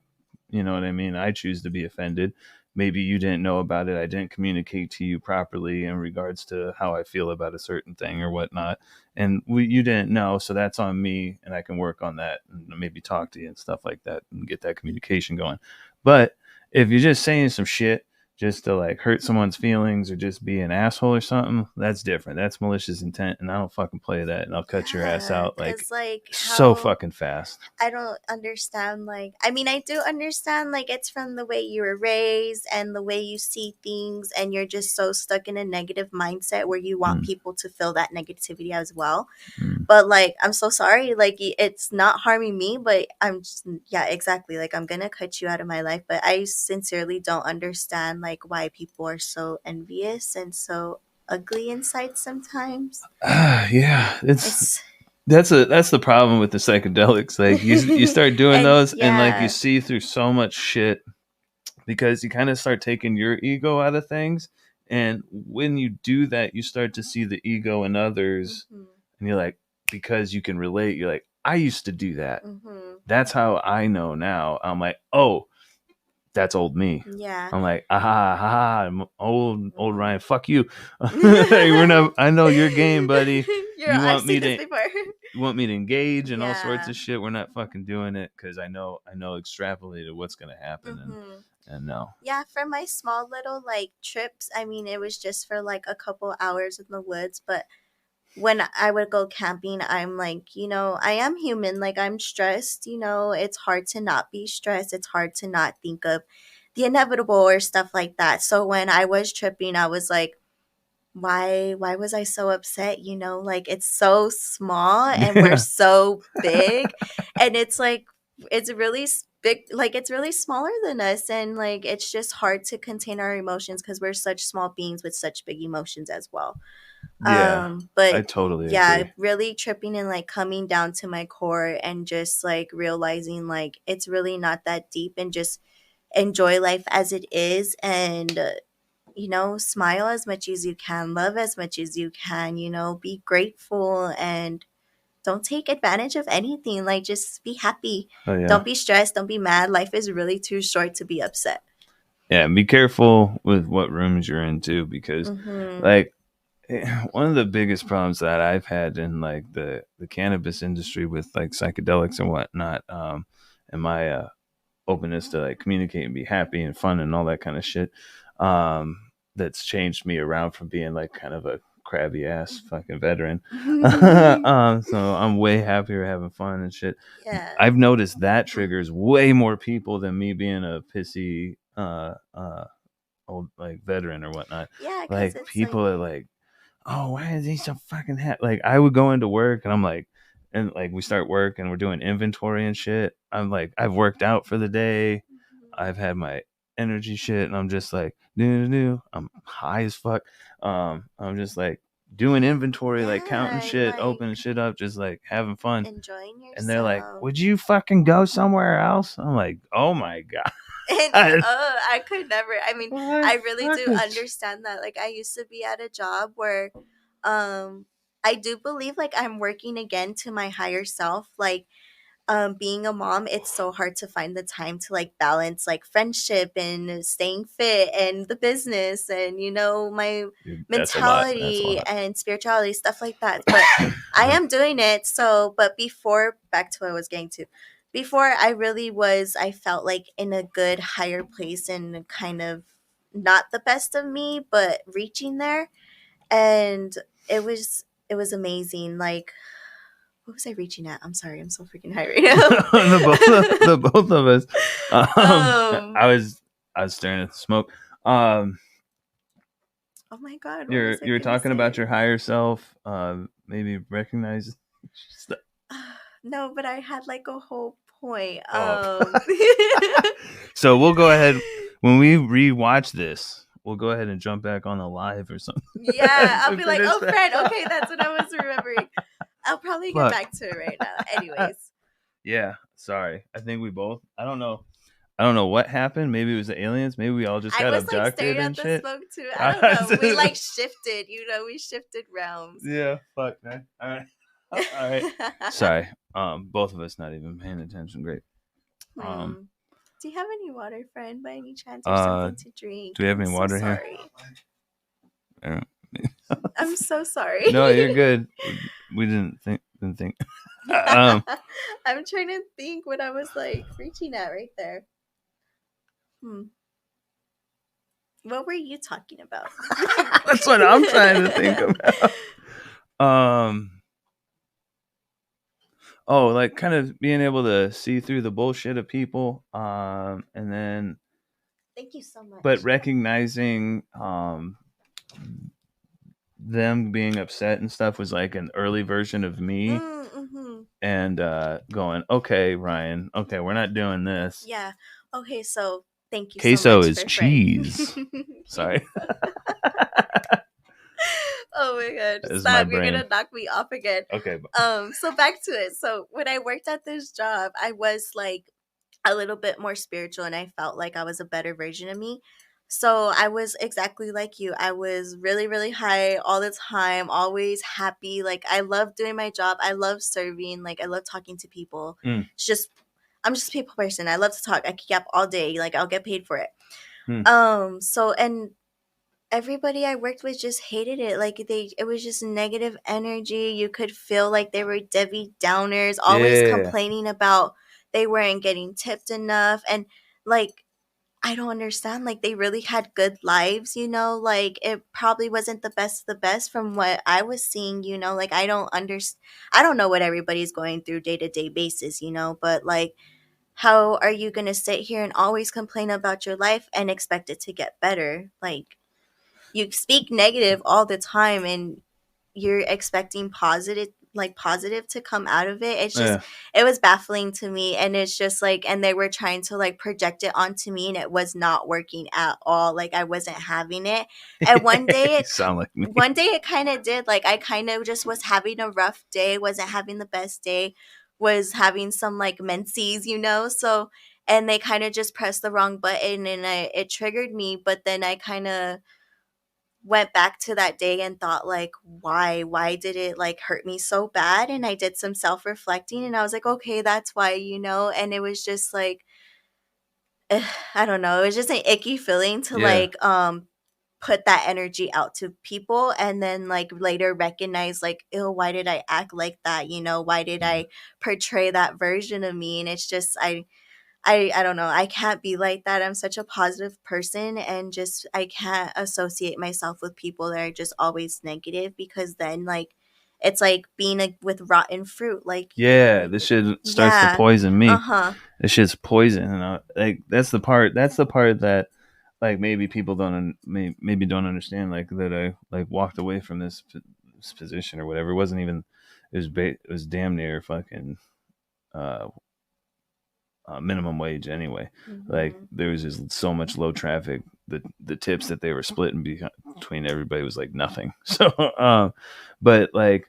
You know what I mean? I choose to be offended. Maybe you didn't know about it. I didn't communicate to you properly in regards to how I feel about a certain thing or whatnot. And you didn't know. So that's on me. And I can work on that and maybe talk to you and stuff like that and get that communication going. But if you're just saying some shit just to like hurt someone's feelings or just be an asshole or something, that's different. That's malicious intent. And I don't fucking play that. And I'll cut your ass Yeah, out like because like so how fucking fast. I don't understand, like, I mean, I do understand, like, it's from the way you were raised and the way you see things, and you're just so stuck in a negative mindset where you want Mm, people to feel that negativity as well. mm. But, like, I'm so sorry. Like, it's not harming me, but I'm just, yeah, exactly. Like, I'm gonna cut you out of my life. But I sincerely don't understand, like, why people are so envious and so ugly inside sometimes. Yeah, it's It's, that's the problem with the psychedelics. Like you start doing and those and like you yeah. see through so much shit because you kind of start taking your ego out of things. And when you do that, you start to see the ego in others, Hmm. and you're like, because you can relate, you're like, I used to do that. Hmm. That's how I know now. I'm like, oh, that's old me. Yeah. I'm like, aha, ha, I'm old Mhm. Ryan. Fuck you. We're not. I know your game, buddy. You I've want me seen this to before. you want me to engage and all sorts Yeah. of shit. We're not fucking doing it because I know extrapolated what's gonna happen Hmm. and no. Yeah, for my small little like trips, I mean, it was just for like a couple hours in the woods, but when I would go camping, I'm like, I am human. Like, I'm stressed. It's hard to not be stressed. It's hard to not think of the inevitable or stuff like that. So when I was tripping, I was like, why was I so upset? Like, it's so small and we're Yeah. so big, and it's like it's really big, like it's really smaller than us, and like it's just hard to contain our emotions because we're such small beings with such big emotions as well. Yeah. I But totally yeah, agree. really tripping and like coming down to my core and just like realizing like it's really not that deep, and just enjoy life as it is, and smile as much as you can, love as much as you can, be grateful, and don't take advantage of anything. Like, just be happy. Oh yeah. Don't be stressed. Don't be mad. Life is really too short to be upset. Yeah. And be careful with what rooms you're into because, Mm-hmm. like, one of the biggest problems that I've had in like the cannabis industry with like psychedelics and whatnot, and my openness to like communicate and be happy and fun and all that kind of shit. Um, that's changed me around from being like kind of a crabby ass fucking veteran. So I'm way happier having fun and shit. Yeah. I've noticed that triggers way more people than me being a pissy old like veteran or whatnot. Yeah, because Like it's like, people are like, oh, why is he so fucking happy? Like I would go into work and I'm like, and like we start work and we're doing inventory and shit, I'm like, I've worked out for the day, I've had my energy shit, and I'm just like, new. I'm high as fuck. I'm just like doing inventory, like counting Yeah, shit, like opening shit up, just like having fun. enjoying And they're like, yourself. "Would you fucking go somewhere else?" I'm like, "Oh my And god, I could never. I mean, what I really do fucking understand that. Like I used to be at a job where um I do believe like I'm working again to my higher self. Like being a mom, it's so hard to find the time to like balance like friendship and staying fit and the business and my dude, that's a lot. That's a mentality lot." and spirituality, stuff like that. But I am doing it. So, but before, back to what I was getting to, before I really was, I felt like in a good higher place and kind of not the best of me, but reaching there. And it was amazing. Like, what was I reaching at? I'm sorry, I'm so freaking high right The now. both of us. Um, um, I was staring at the smoke. Um, oh my god, what was I you're gonna talking about say? your higher self. Maybe recognize. No, but I had like a whole point. Oh, so we'll go ahead when we rewatch this. We'll go ahead and jump back on the live or something Yeah, I'll to be like, finish oh, that. friend. Okay, that's what I was remembering. I'll probably get Fuck. back to it right now. Anyways, Yeah, sorry. I think we both. I don't know. I don't know what happened. Maybe it was the aliens. Maybe we all just I got was like abducted staring and at the shit. smoke too. I don't know. We like shifted, we shifted realms. Yeah, fuck, man. All right. All right. Sorry. Both of us not even paying attention. Great. Um, Hmm. Do you have any water, friend, by any chance, or uh, something to drink? do we have I'm any so water here? sorry. I don't- I'm so sorry. no, you're good. We didn't think. um, I'm trying to think what I was like reaching at right there. Hmm. What were you talking about? that's what I'm trying to think about. Um, oh, like kind of being able to see through the bullshit of people. And then, Thank you so but much. recognizing them being upset and stuff was like an early version of me, Mm-hmm. and going, okay, Ryan, okay, we're not doing this. Yeah. Okay, so thank you so Queso much is for friend. cheese. Sorry. Oh my god, That is my stop. You're brain. gonna knock me off again. Okay. So back to it. So when I worked at this job, I was like a little bit more spiritual and I felt like I was a better version of me. So I was exactly like you. I was really, really high all the time, always happy. Like I love doing my job. I love serving. Like I love talking to people. Mm, It's just I'm just a people person. I love to talk. I can yap all day. Like I'll get paid for it. mm. So and everybody I worked with just hated it. Like it was just negative energy. You could feel like they were Debbie Downers, always Yeah. complaining about they weren't getting tipped enough. And like I don't understand. Like they really had good lives. Like it probably wasn't the best of the best from what I was seeing. Like I don't know what everybody's going through day-to-day basis, but like how are you gonna sit here and always complain about your life and expect it to get better? Like you speak negative all the time and you're expecting positive to come out of it. It's just Yeah. it was baffling to me, and it's just like, and they were trying to like project it onto me and it was not working at all. Like I wasn't having it. And You sound like me. one day it kind of did. Like I kind of just was having a rough day, wasn't having the best day, was having some like menses. So and they kind of just pressed the wrong button and it triggered me, but then I kind of went back to that day and thought like why did it like hurt me so bad, and I did some self-reflecting and I was like, okay, that's why. And it was just like I don't know, it was just an icky feeling to Yeah. like put that energy out to people and then like later recognize like, ew, why did I act like that? Why did Mm. I portray that version of me? And it's just I don't know. I can't be like that. I'm such a positive person and just I can't associate myself with people that are just always negative, because then like it's like being with rotten fruit. Like Yeah. This shit starts to yeah. poison me. Uh-huh. This shit's poison. And like that's the part. That's the part that like maybe people maybe don't understand. Like that I like walked away from this position or whatever. It wasn't even. it was damn near fucking uh, minimum wage anyway. Like Mm-hmm. there was just so much low traffic. The tips that they were splitting between everybody was like nothing. So, but like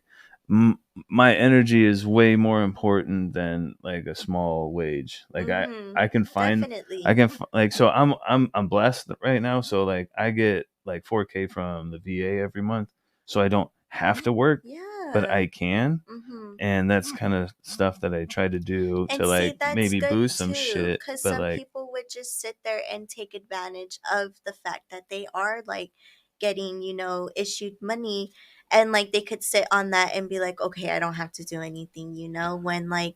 my energy is way more important than like a small wage. Like Mm-hmm. I can find I Definitely. can like so I'm blessed right now. So like I get like 4K from the VA every month, so I don't have to work, but Yeah. I can, Mm-hmm. and that's kind of stuff that I try to do And to see, like that's maybe good boost some too, shit. because But some like, people would just sit there and take advantage of the fact that they are like getting, issued money, and like they could sit on that and be like, okay, I don't have to do anything, when like,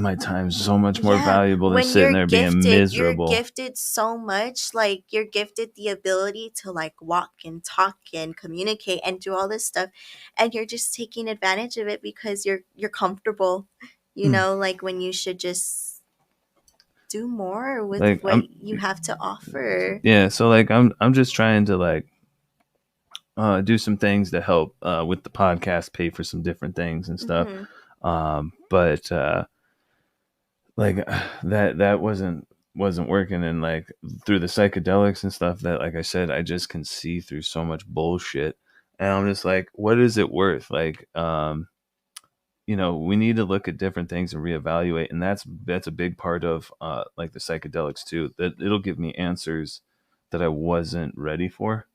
my time's so much more yeah, valuable than when sitting there being you're miserable. gifted so much, like you're gifted the ability to like walk and talk and communicate and do all this stuff, and you're just taking advantage of it because you're comfortable, Hmm. like when you should just do more with Like what you have to offer. yeah. So like I'm just trying to like do some things to help with the podcast, pay for some different things and stuff. Mm-hmm. But like that wasn't working, and like through the psychedelics and stuff that like I said, I just can see through so much bullshit, and I'm just like, what is it worth? Like we need to look at different things and reevaluate, and that's a big part of like the psychedelics too, that it'll give me answers that I wasn't ready for.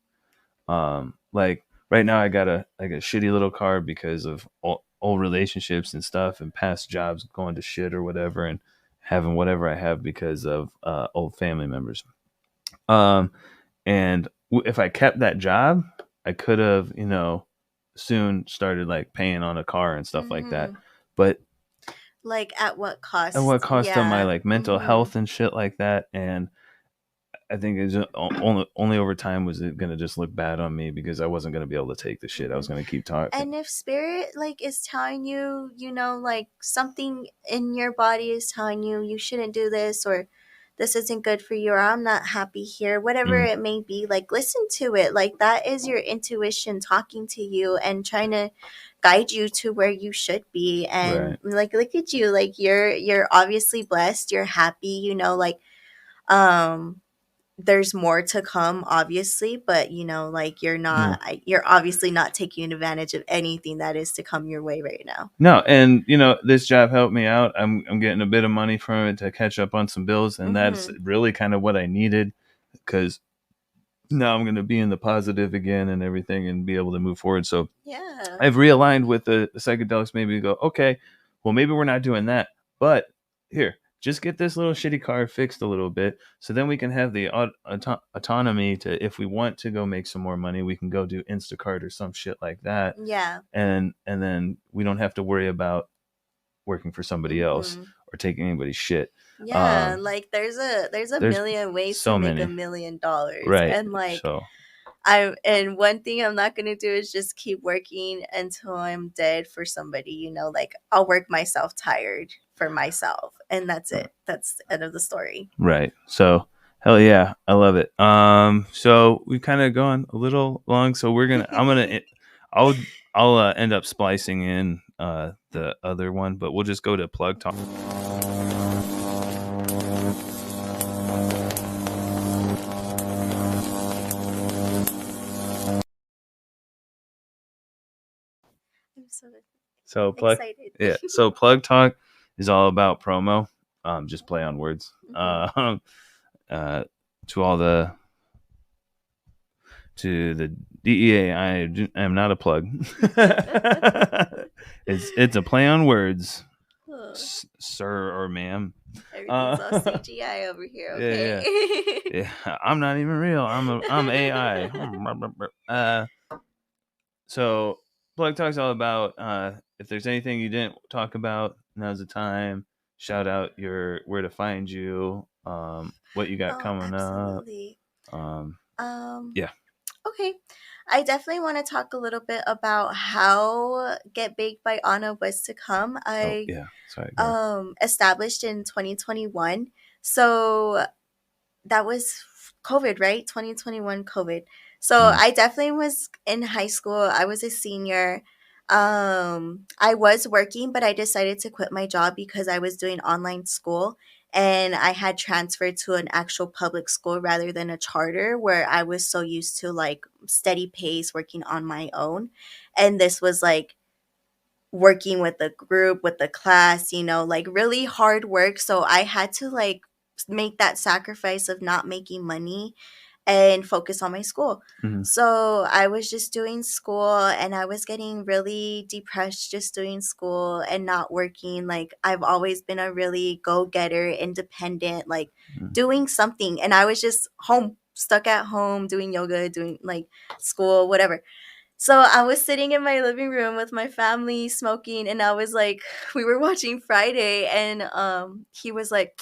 Like right now I got a like a shitty little car because of old relationships and stuff, and past jobs going to shit or whatever, and having whatever I have because of old family members. um and if I kept that job, I could have soon started like paying on a car and stuff like that. Mm-hmm. But Like at what at what cost? cost to my Yeah. like mental Mm-hmm. health and shit like that. And I think it's only over time was it gonna just look bad on me, because I wasn't gonna be able to take the shit. I Mm-hmm. was gonna keep talking. And if spirit like is telling you, like something in your body is telling you you shouldn't do this, or this isn't good for you, or I'm not happy here, whatever Mm, it may be, like listen to it. Like that is your intuition talking to you and trying to guide you to where you should be. And right. like look at you, like you're obviously blessed, you're happy, like um there's more to come obviously, but like Yeah. you're obviously not taking advantage of anything that is to come your way right now. No, and this job helped me out. I'm getting a bit of money from it to catch up on some bills, and that's Mm-hmm. really kind of what I needed, because now I'm gonna be in the positive again and everything, and be able to move forward. So Yeah. I've realigned with the psychedelics. Maybe go, okay, well, maybe we're not doing that, but here, just get this little shitty car fixed a little bit, so then we can have the autonomy to, if we want to go make some more money, we can go do Instacart or some shit like that, Yeah. and then we don't have to worry about working for somebody else Mm-hmm. or taking anybody's shit. Yeah, Um, like there's a there's million ways to so make a many, $1 million, right? and like So and one thing I'm not gonna do is just keep working until I'm dead for somebody, like I'll work myself tired for myself, and that's it. That's the end of the story. right. So hell yeah, I love it. So we've kind of gone a little long, so I'll I'll end up splicing in the other one, but we'll just go to plug talk. I'm so So plug excited. yeah. So plug talk is all about promo. Just play on words. Hmm. Uh, to all the to the DEA, am not a plug. It's a play on words, sir or ma'am. Everything's all Uh, CGI over here, yeah, yeah, okay? yeah. I'm not even real. I'm AI. So plug talk's all about if there's anything you didn't talk about, now's the time. Shout out your where to find you, what you got Oh, coming up. absolutely. Um, Um, yeah. okay. I definitely want to talk a little bit about how Get Baked by Anna was to come. Oh I yeah. Sorry. Go ahead. established in 2021. So that was COVID, right? 2021 COVID. So Mm, I definitely was in high school. I was a senior. I was working, but I decided to quit my job because I was doing online school and I had transferred to an actual public school rather than a charter where I was so used to like steady pace working on my own. And this was like working with the group, with the class, like really hard work. So I had to like make that sacrifice of not making money and focus on my school. Mhm. So I was just doing school and I was getting really depressed just doing school and not working. Like I've always been a really go-getter, independent, like Mhm. doing something. And I was just home, stuck at home, doing yoga, doing like school, whatever. So I was sitting in my living room with my family smoking and I was like we were watching Friday and he was like,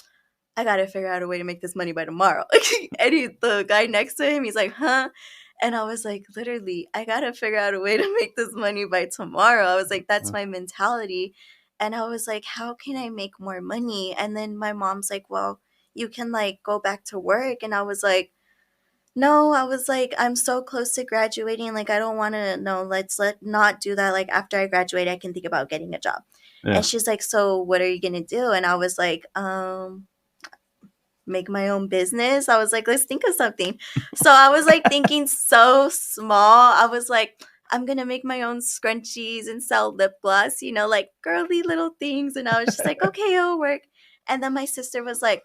I gotta figure out a way to make this money by tomorrow. And the guy next to him, he's like, huh? And I was like, literally, I gotta figure out a way to make this money by tomorrow. I was like, that's my mentality. And I was like, how can I make more money? And then my mom's like, well, you can like go back to work. And I was like, no, I was like, I'm so close to graduating. Like, I don't want to, no, let not do that. Like, after I graduate, I can think about getting a job. Yeah. And she's like, so what are you going to do? And I was like, make my own business. I was like, let's think of something. So I was like thinking so small. I was like, I'm gonna make my own scrunchies and sell lip gloss, like girly little things. And I was just like, okay, it'll work. And then my sister was like,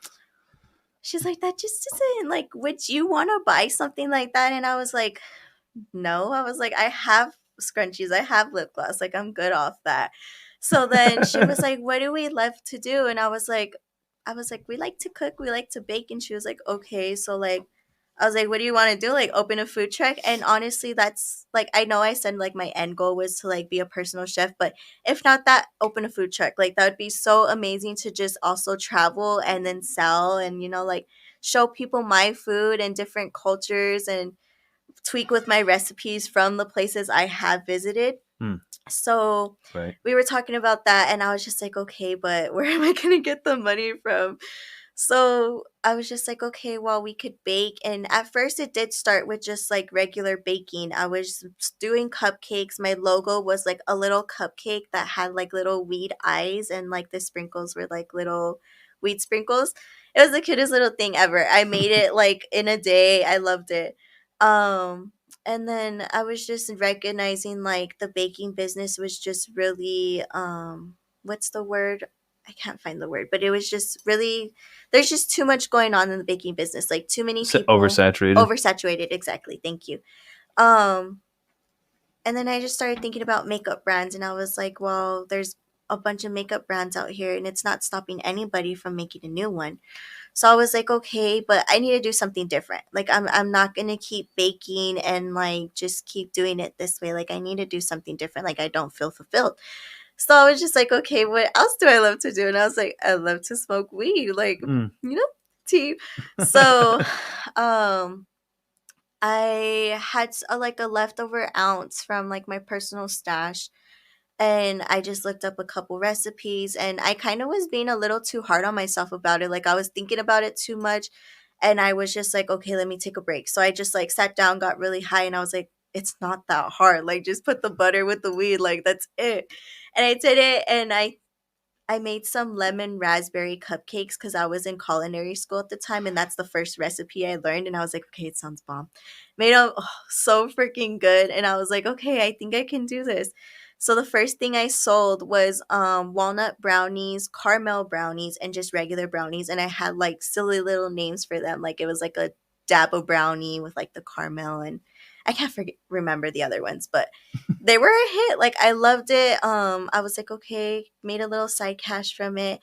she's like, that just isn't like, would you want to buy something like that? And I was like, no. I was like, I have scrunchies, I have lip gloss, like I'm good off that. So then she was like, what do we love to do? And I was like, we like to cook, we like to bake. And she was like, okay. So like I was like, what do you want to do? Like open a food truck? And honestly, that's like, I know I said like my end goal was to like be a personal chef, but if not that, open a food truck. Like that would be so amazing to just also travel and then sell and, like show people my food and different cultures and tweak with my recipes from the places I have visited. Hmm. So Right. we were talking about that, and I was just like, okay, but where am I going to get the money from? So I was just like, okay, well, we could bake. And at first, it did start with just like regular baking. I was doing cupcakes. My logo was like a little cupcake that had like little weed eyes, and like the sprinkles were like little weed sprinkles. It was the cutest little thing ever. I made it like in a day. I loved it. Um, and then I was just recognizing like the baking business was just really, what's the word? I can't find the word, but it was just really, there's just too much going on in the baking business, like too many people. Oversaturated. Oversaturated, exactly. Thank you. Um, and then I just started thinking about makeup brands, and I was like, well, there's a bunch of makeup brands out here, and it's not stopping anybody from making a new one. So I was like, okay, but I need to do something different. Like I'm not gonna keep baking and like just keep doing it this way. Like I need to do something different. Like I don't feel fulfilled. So I was just like, okay, what else do I love to do? And I was like, I love to smoke weed, like, Mm. tea. So um I had like a leftover ounce from like my personal stash, and I just looked up a couple recipes, and I kind of was being a little too hard on myself about it. Like I was thinking about it too much, and I was just like, okay, let me take a break. So I just like sat down, got really high, and I was like, it's not that hard. Like just put the butter with the weed, like that's it. And I did it, and I made some lemon raspberry cupcakes because I was in culinary school at the time, and that's the first recipe I learned. And I was like, okay, it sounds bomb. Made them so freaking good, and I was like, okay, I think I can do this. So the first thing I sold was walnut brownies, caramel brownies, and just regular brownies. And I had like silly little names for them, like it was like a dabo brownie with like the caramel, and I can't remember the other ones, but they were a hit. Like I loved it. I was like, okay, made a little side cash from it.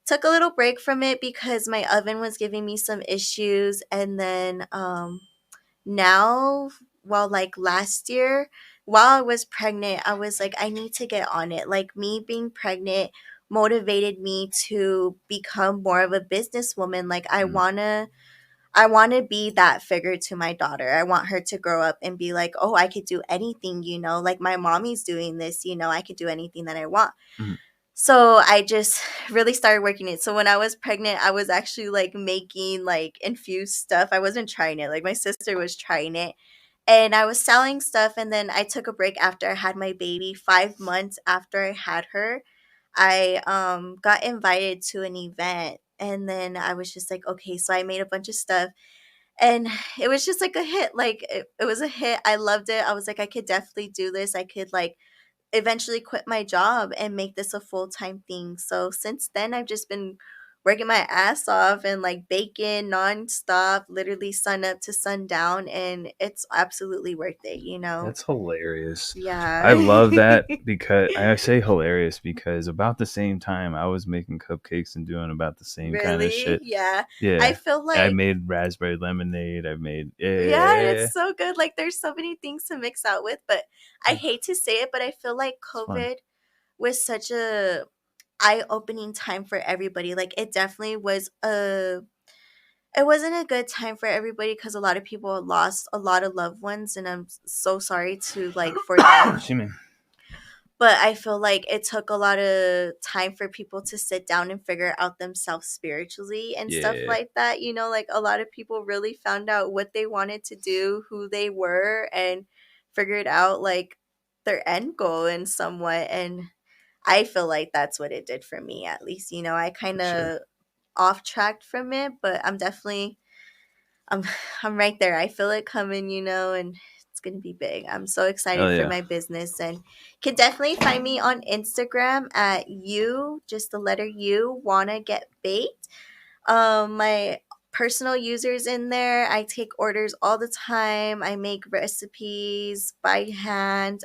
Took a little break from it because my oven was giving me some issues. And then now, well, like last year, while I was pregnant, I was like, I need to get on it. Like me being pregnant motivated me to become more of a businesswoman. Like I want to be that figure to my daughter. I want her to grow up and be like, oh, I could do anything, like my mommy's doing this, I could do anything that I want. Mhm. So I just really started working it. So when I was pregnant, I was actually like making like infused stuff. I wasn't trying it. Like my sister was trying it. And I was selling stuff, and then I took a break after I had my baby. 5 months after I had her, I got invited to an event, and then I was just like, okay, so I made a bunch of stuff, and it was just like a hit. Like it was a hit. I loved it. I was like, I could definitely do this. I could like eventually quit my job and make this a full-time thing. So since then I've just been working my ass off and like baking nonstop, literally sun up to sundown, and it's absolutely worth it, you know? That's hilarious. I Yeah. love that because I say hilarious because about the same time I was making cupcakes and doing about the same kind of Really? shit. Yeah. I Yeah. feel I like made raspberry lemonade. I made yeah, yeah. it's so good. Like there's so many things to mix out with, but I hate to say it, but I feel like It's fun. COVID was such a eye-opening time for everybody. Like it definitely was a it wasn't a good time for everybody because a lot of people lost a lot of loved ones, and I'm so sorry to like for them. Excuse me. But I feel like it took a lot of time for people to sit down and figure out themselves spiritually and stuff Yeah. like that. You know, like a lot of people really found out what they wanted to do, who they were, and figured out like their end goal in somewhat. And I feel like that's what it did for me, at least. You know, I kind For sure. of off tracked from it, but I'm definitely I'm I'm right there. I feel it coming, you know, and it's gonna be big. I'm so Oh excited for yeah. my business, and can definitely find me on Instagram at you, just the letter U, wanna get baked. My personal users in there. I take orders all the time. I make recipes by hand.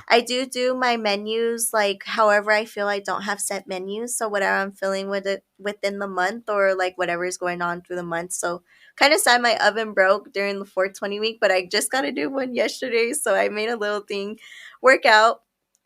I do my menus like however I feel. I don't have set menus, so whatever I'm feeling with it within the month or like whatever is going on through the month. So kind of sad my oven broke during the 420 week, but I just got to do one yesterday, so I made a little thing work out.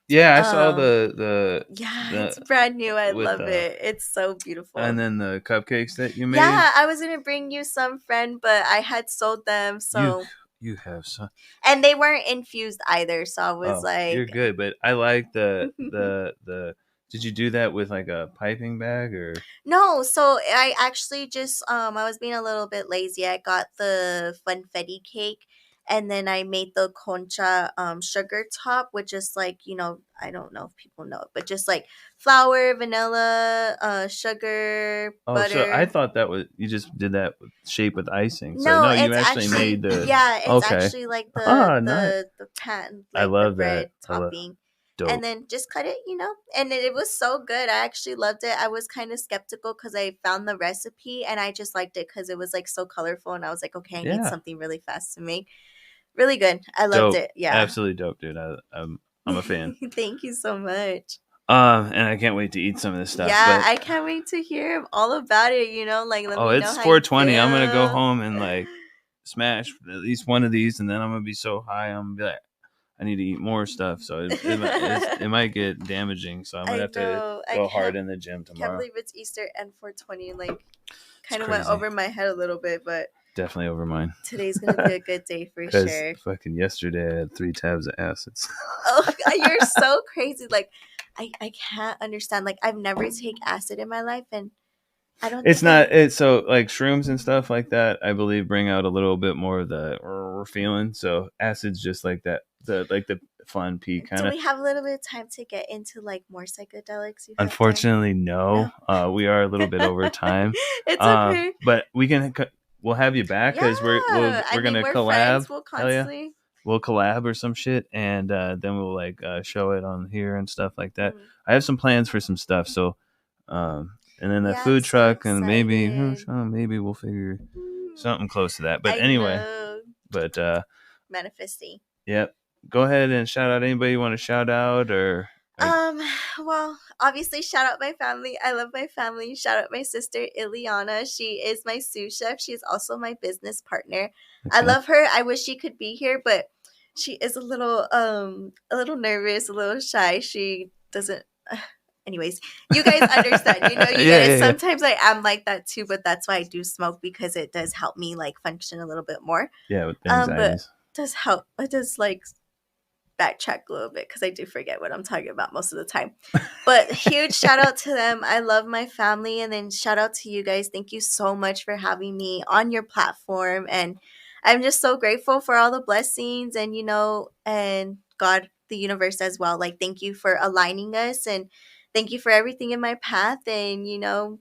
Yeah, I saw Um yeah, the it's brand new. I with love it. It's so and beautiful. then the cupcakes that you made. Yeah, I was gonna bring you some, friend, but I had sold them, You so you have some. and they weren't infused either, so I was Oh, you're like good, but I like the. Did you do that with like a piping bag or? no, so I actually just I was being a little bit lazy. I got the funfetti cake, and then I made the concha sugar top, which is like, you know, I don't know if people know it, but just like flour, vanilla, sugar, Oh, so I butter. thought that was you just did that with shape with icing. So No, no, you it's actually actually made the. yeah, it's Okay. actually like Ah, nice. the pan, I like the love that. bread I love topping. And dope. then just cut it, you know, and it was so good. I actually loved it. I was kind of skeptical because I found the recipe and I just liked it because it was like so colorful. And I was like, okay, I need Yeah, something really fast to make. Really good. I loved dope. it. Yeah. Absolutely dope, dude. I'm a fan. Thank you so much. And I can't wait to eat some of this stuff. Yeah, But I can't wait to hear all about it. You know, like let oh, me know it's how you 420. I'm gonna go feel. home and like smash at least one of these, and then I'm gonna be so high. I'm gonna be like, I need to eat more stuff. So it might get damaging. So I'm gonna I have to know. I go hard in the gym can't tomorrow. believe it's Easter and 420. Like, It's kind of went crazy. over my head a little bit, but Definitely over mine. today's gonna be a good day for Because sure. fucking yesterday I had 3 tabs of acids. Oh, you're so crazy. Like, I can't understand. Like, I've never take acid in my life, and I don't It's think I. not. It's so like shrooms and stuff like that. I believe bring out a little bit more of the feeling. So acids just like that. The fun pee kind Do of. we have a little bit of time to get into like more psychedelics? You have time? Unfortunately, no. No. We are a little bit over time. It's okay. But we'll have you back Yeah. because I we're mean, gonna we're collab. friends. We'll Hell yeah, constantly. we'll collab or some shit, and then we'll like show it on here and stuff like that. Mm. I have some plans for some stuff. So, and then the Yeah, I'm food so truck, and maybe excited. maybe we'll figure Mm. something close to that. But I anyway, know. but Manifesting. yep. Go ahead and shout out anybody you want to shout out or Um, well, obviously, shout out my family. I love my family. Shout out my sister Ileana. She is my sous chef. She is also my business partner. I okay. love her. I wish she could be here, but she is a little nervous, a little shy. She doesn't. Anyways, you guys understand. You know, you Yeah, guys. yeah, yeah. Sometimes I am like that too, but that's why I do smoke because it does help me like function a little bit more. Yeah, with the But anxieties. it does help. It does like backtrack a little bit because I do forget what I'm talking about most of the time. But huge shout out to them. I love my family. And then shout out to you guys. Thank you so much for having me on your platform. And I'm just so grateful for all the blessings and, and God, the universe as well. Like, thank you for aligning us and thank you for everything in my path. And,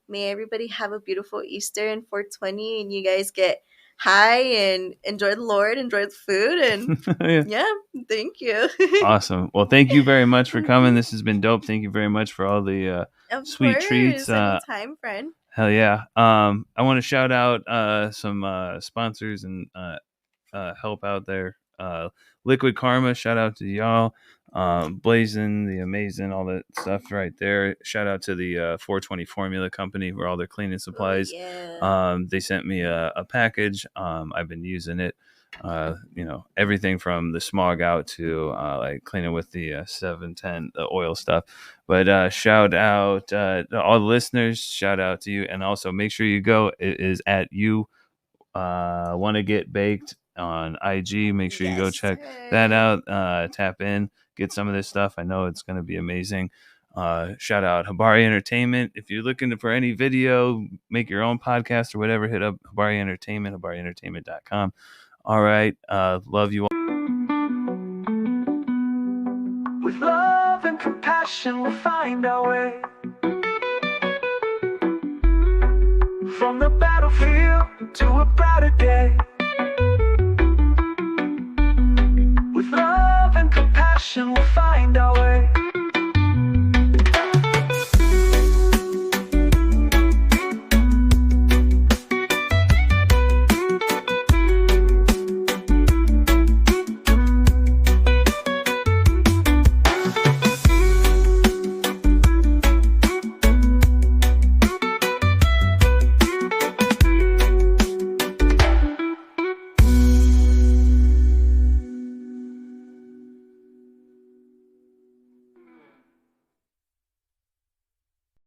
may everybody have a beautiful Easter and 420 and you guys get high and enjoy the Lord, enjoy the food. And yeah, thank you. Awesome. Well, thank you very much for coming. This has been dope. Thank you very much for all the Of sweet treats. anytime, friend. Hell yeah. I want to shout out some sponsors and help out there. Liquid Karma, shout out to y'all. Blazing, the Amazing, all that stuff right there. Shout out to the 420 Formula Company for all their cleaning supplies. Oh, yeah. They sent me a package. I've been using it. Everything from the smog out to like cleaning with the 710, the oil stuff. But shout out to all the listeners. Shout out to you, and also make sure you go. It is at you. Want to get baked on IG. Make sure you go check that out. Tap in, get some of this stuff. I know it's going to be amazing. Shout out Habari Entertainment. If you're looking for any video, make your own podcast or whatever, hit up Habari Entertainment, habarientertainment.com. All right. Love you all. With love and compassion, we'll find our way. From the battlefield to a brighter day.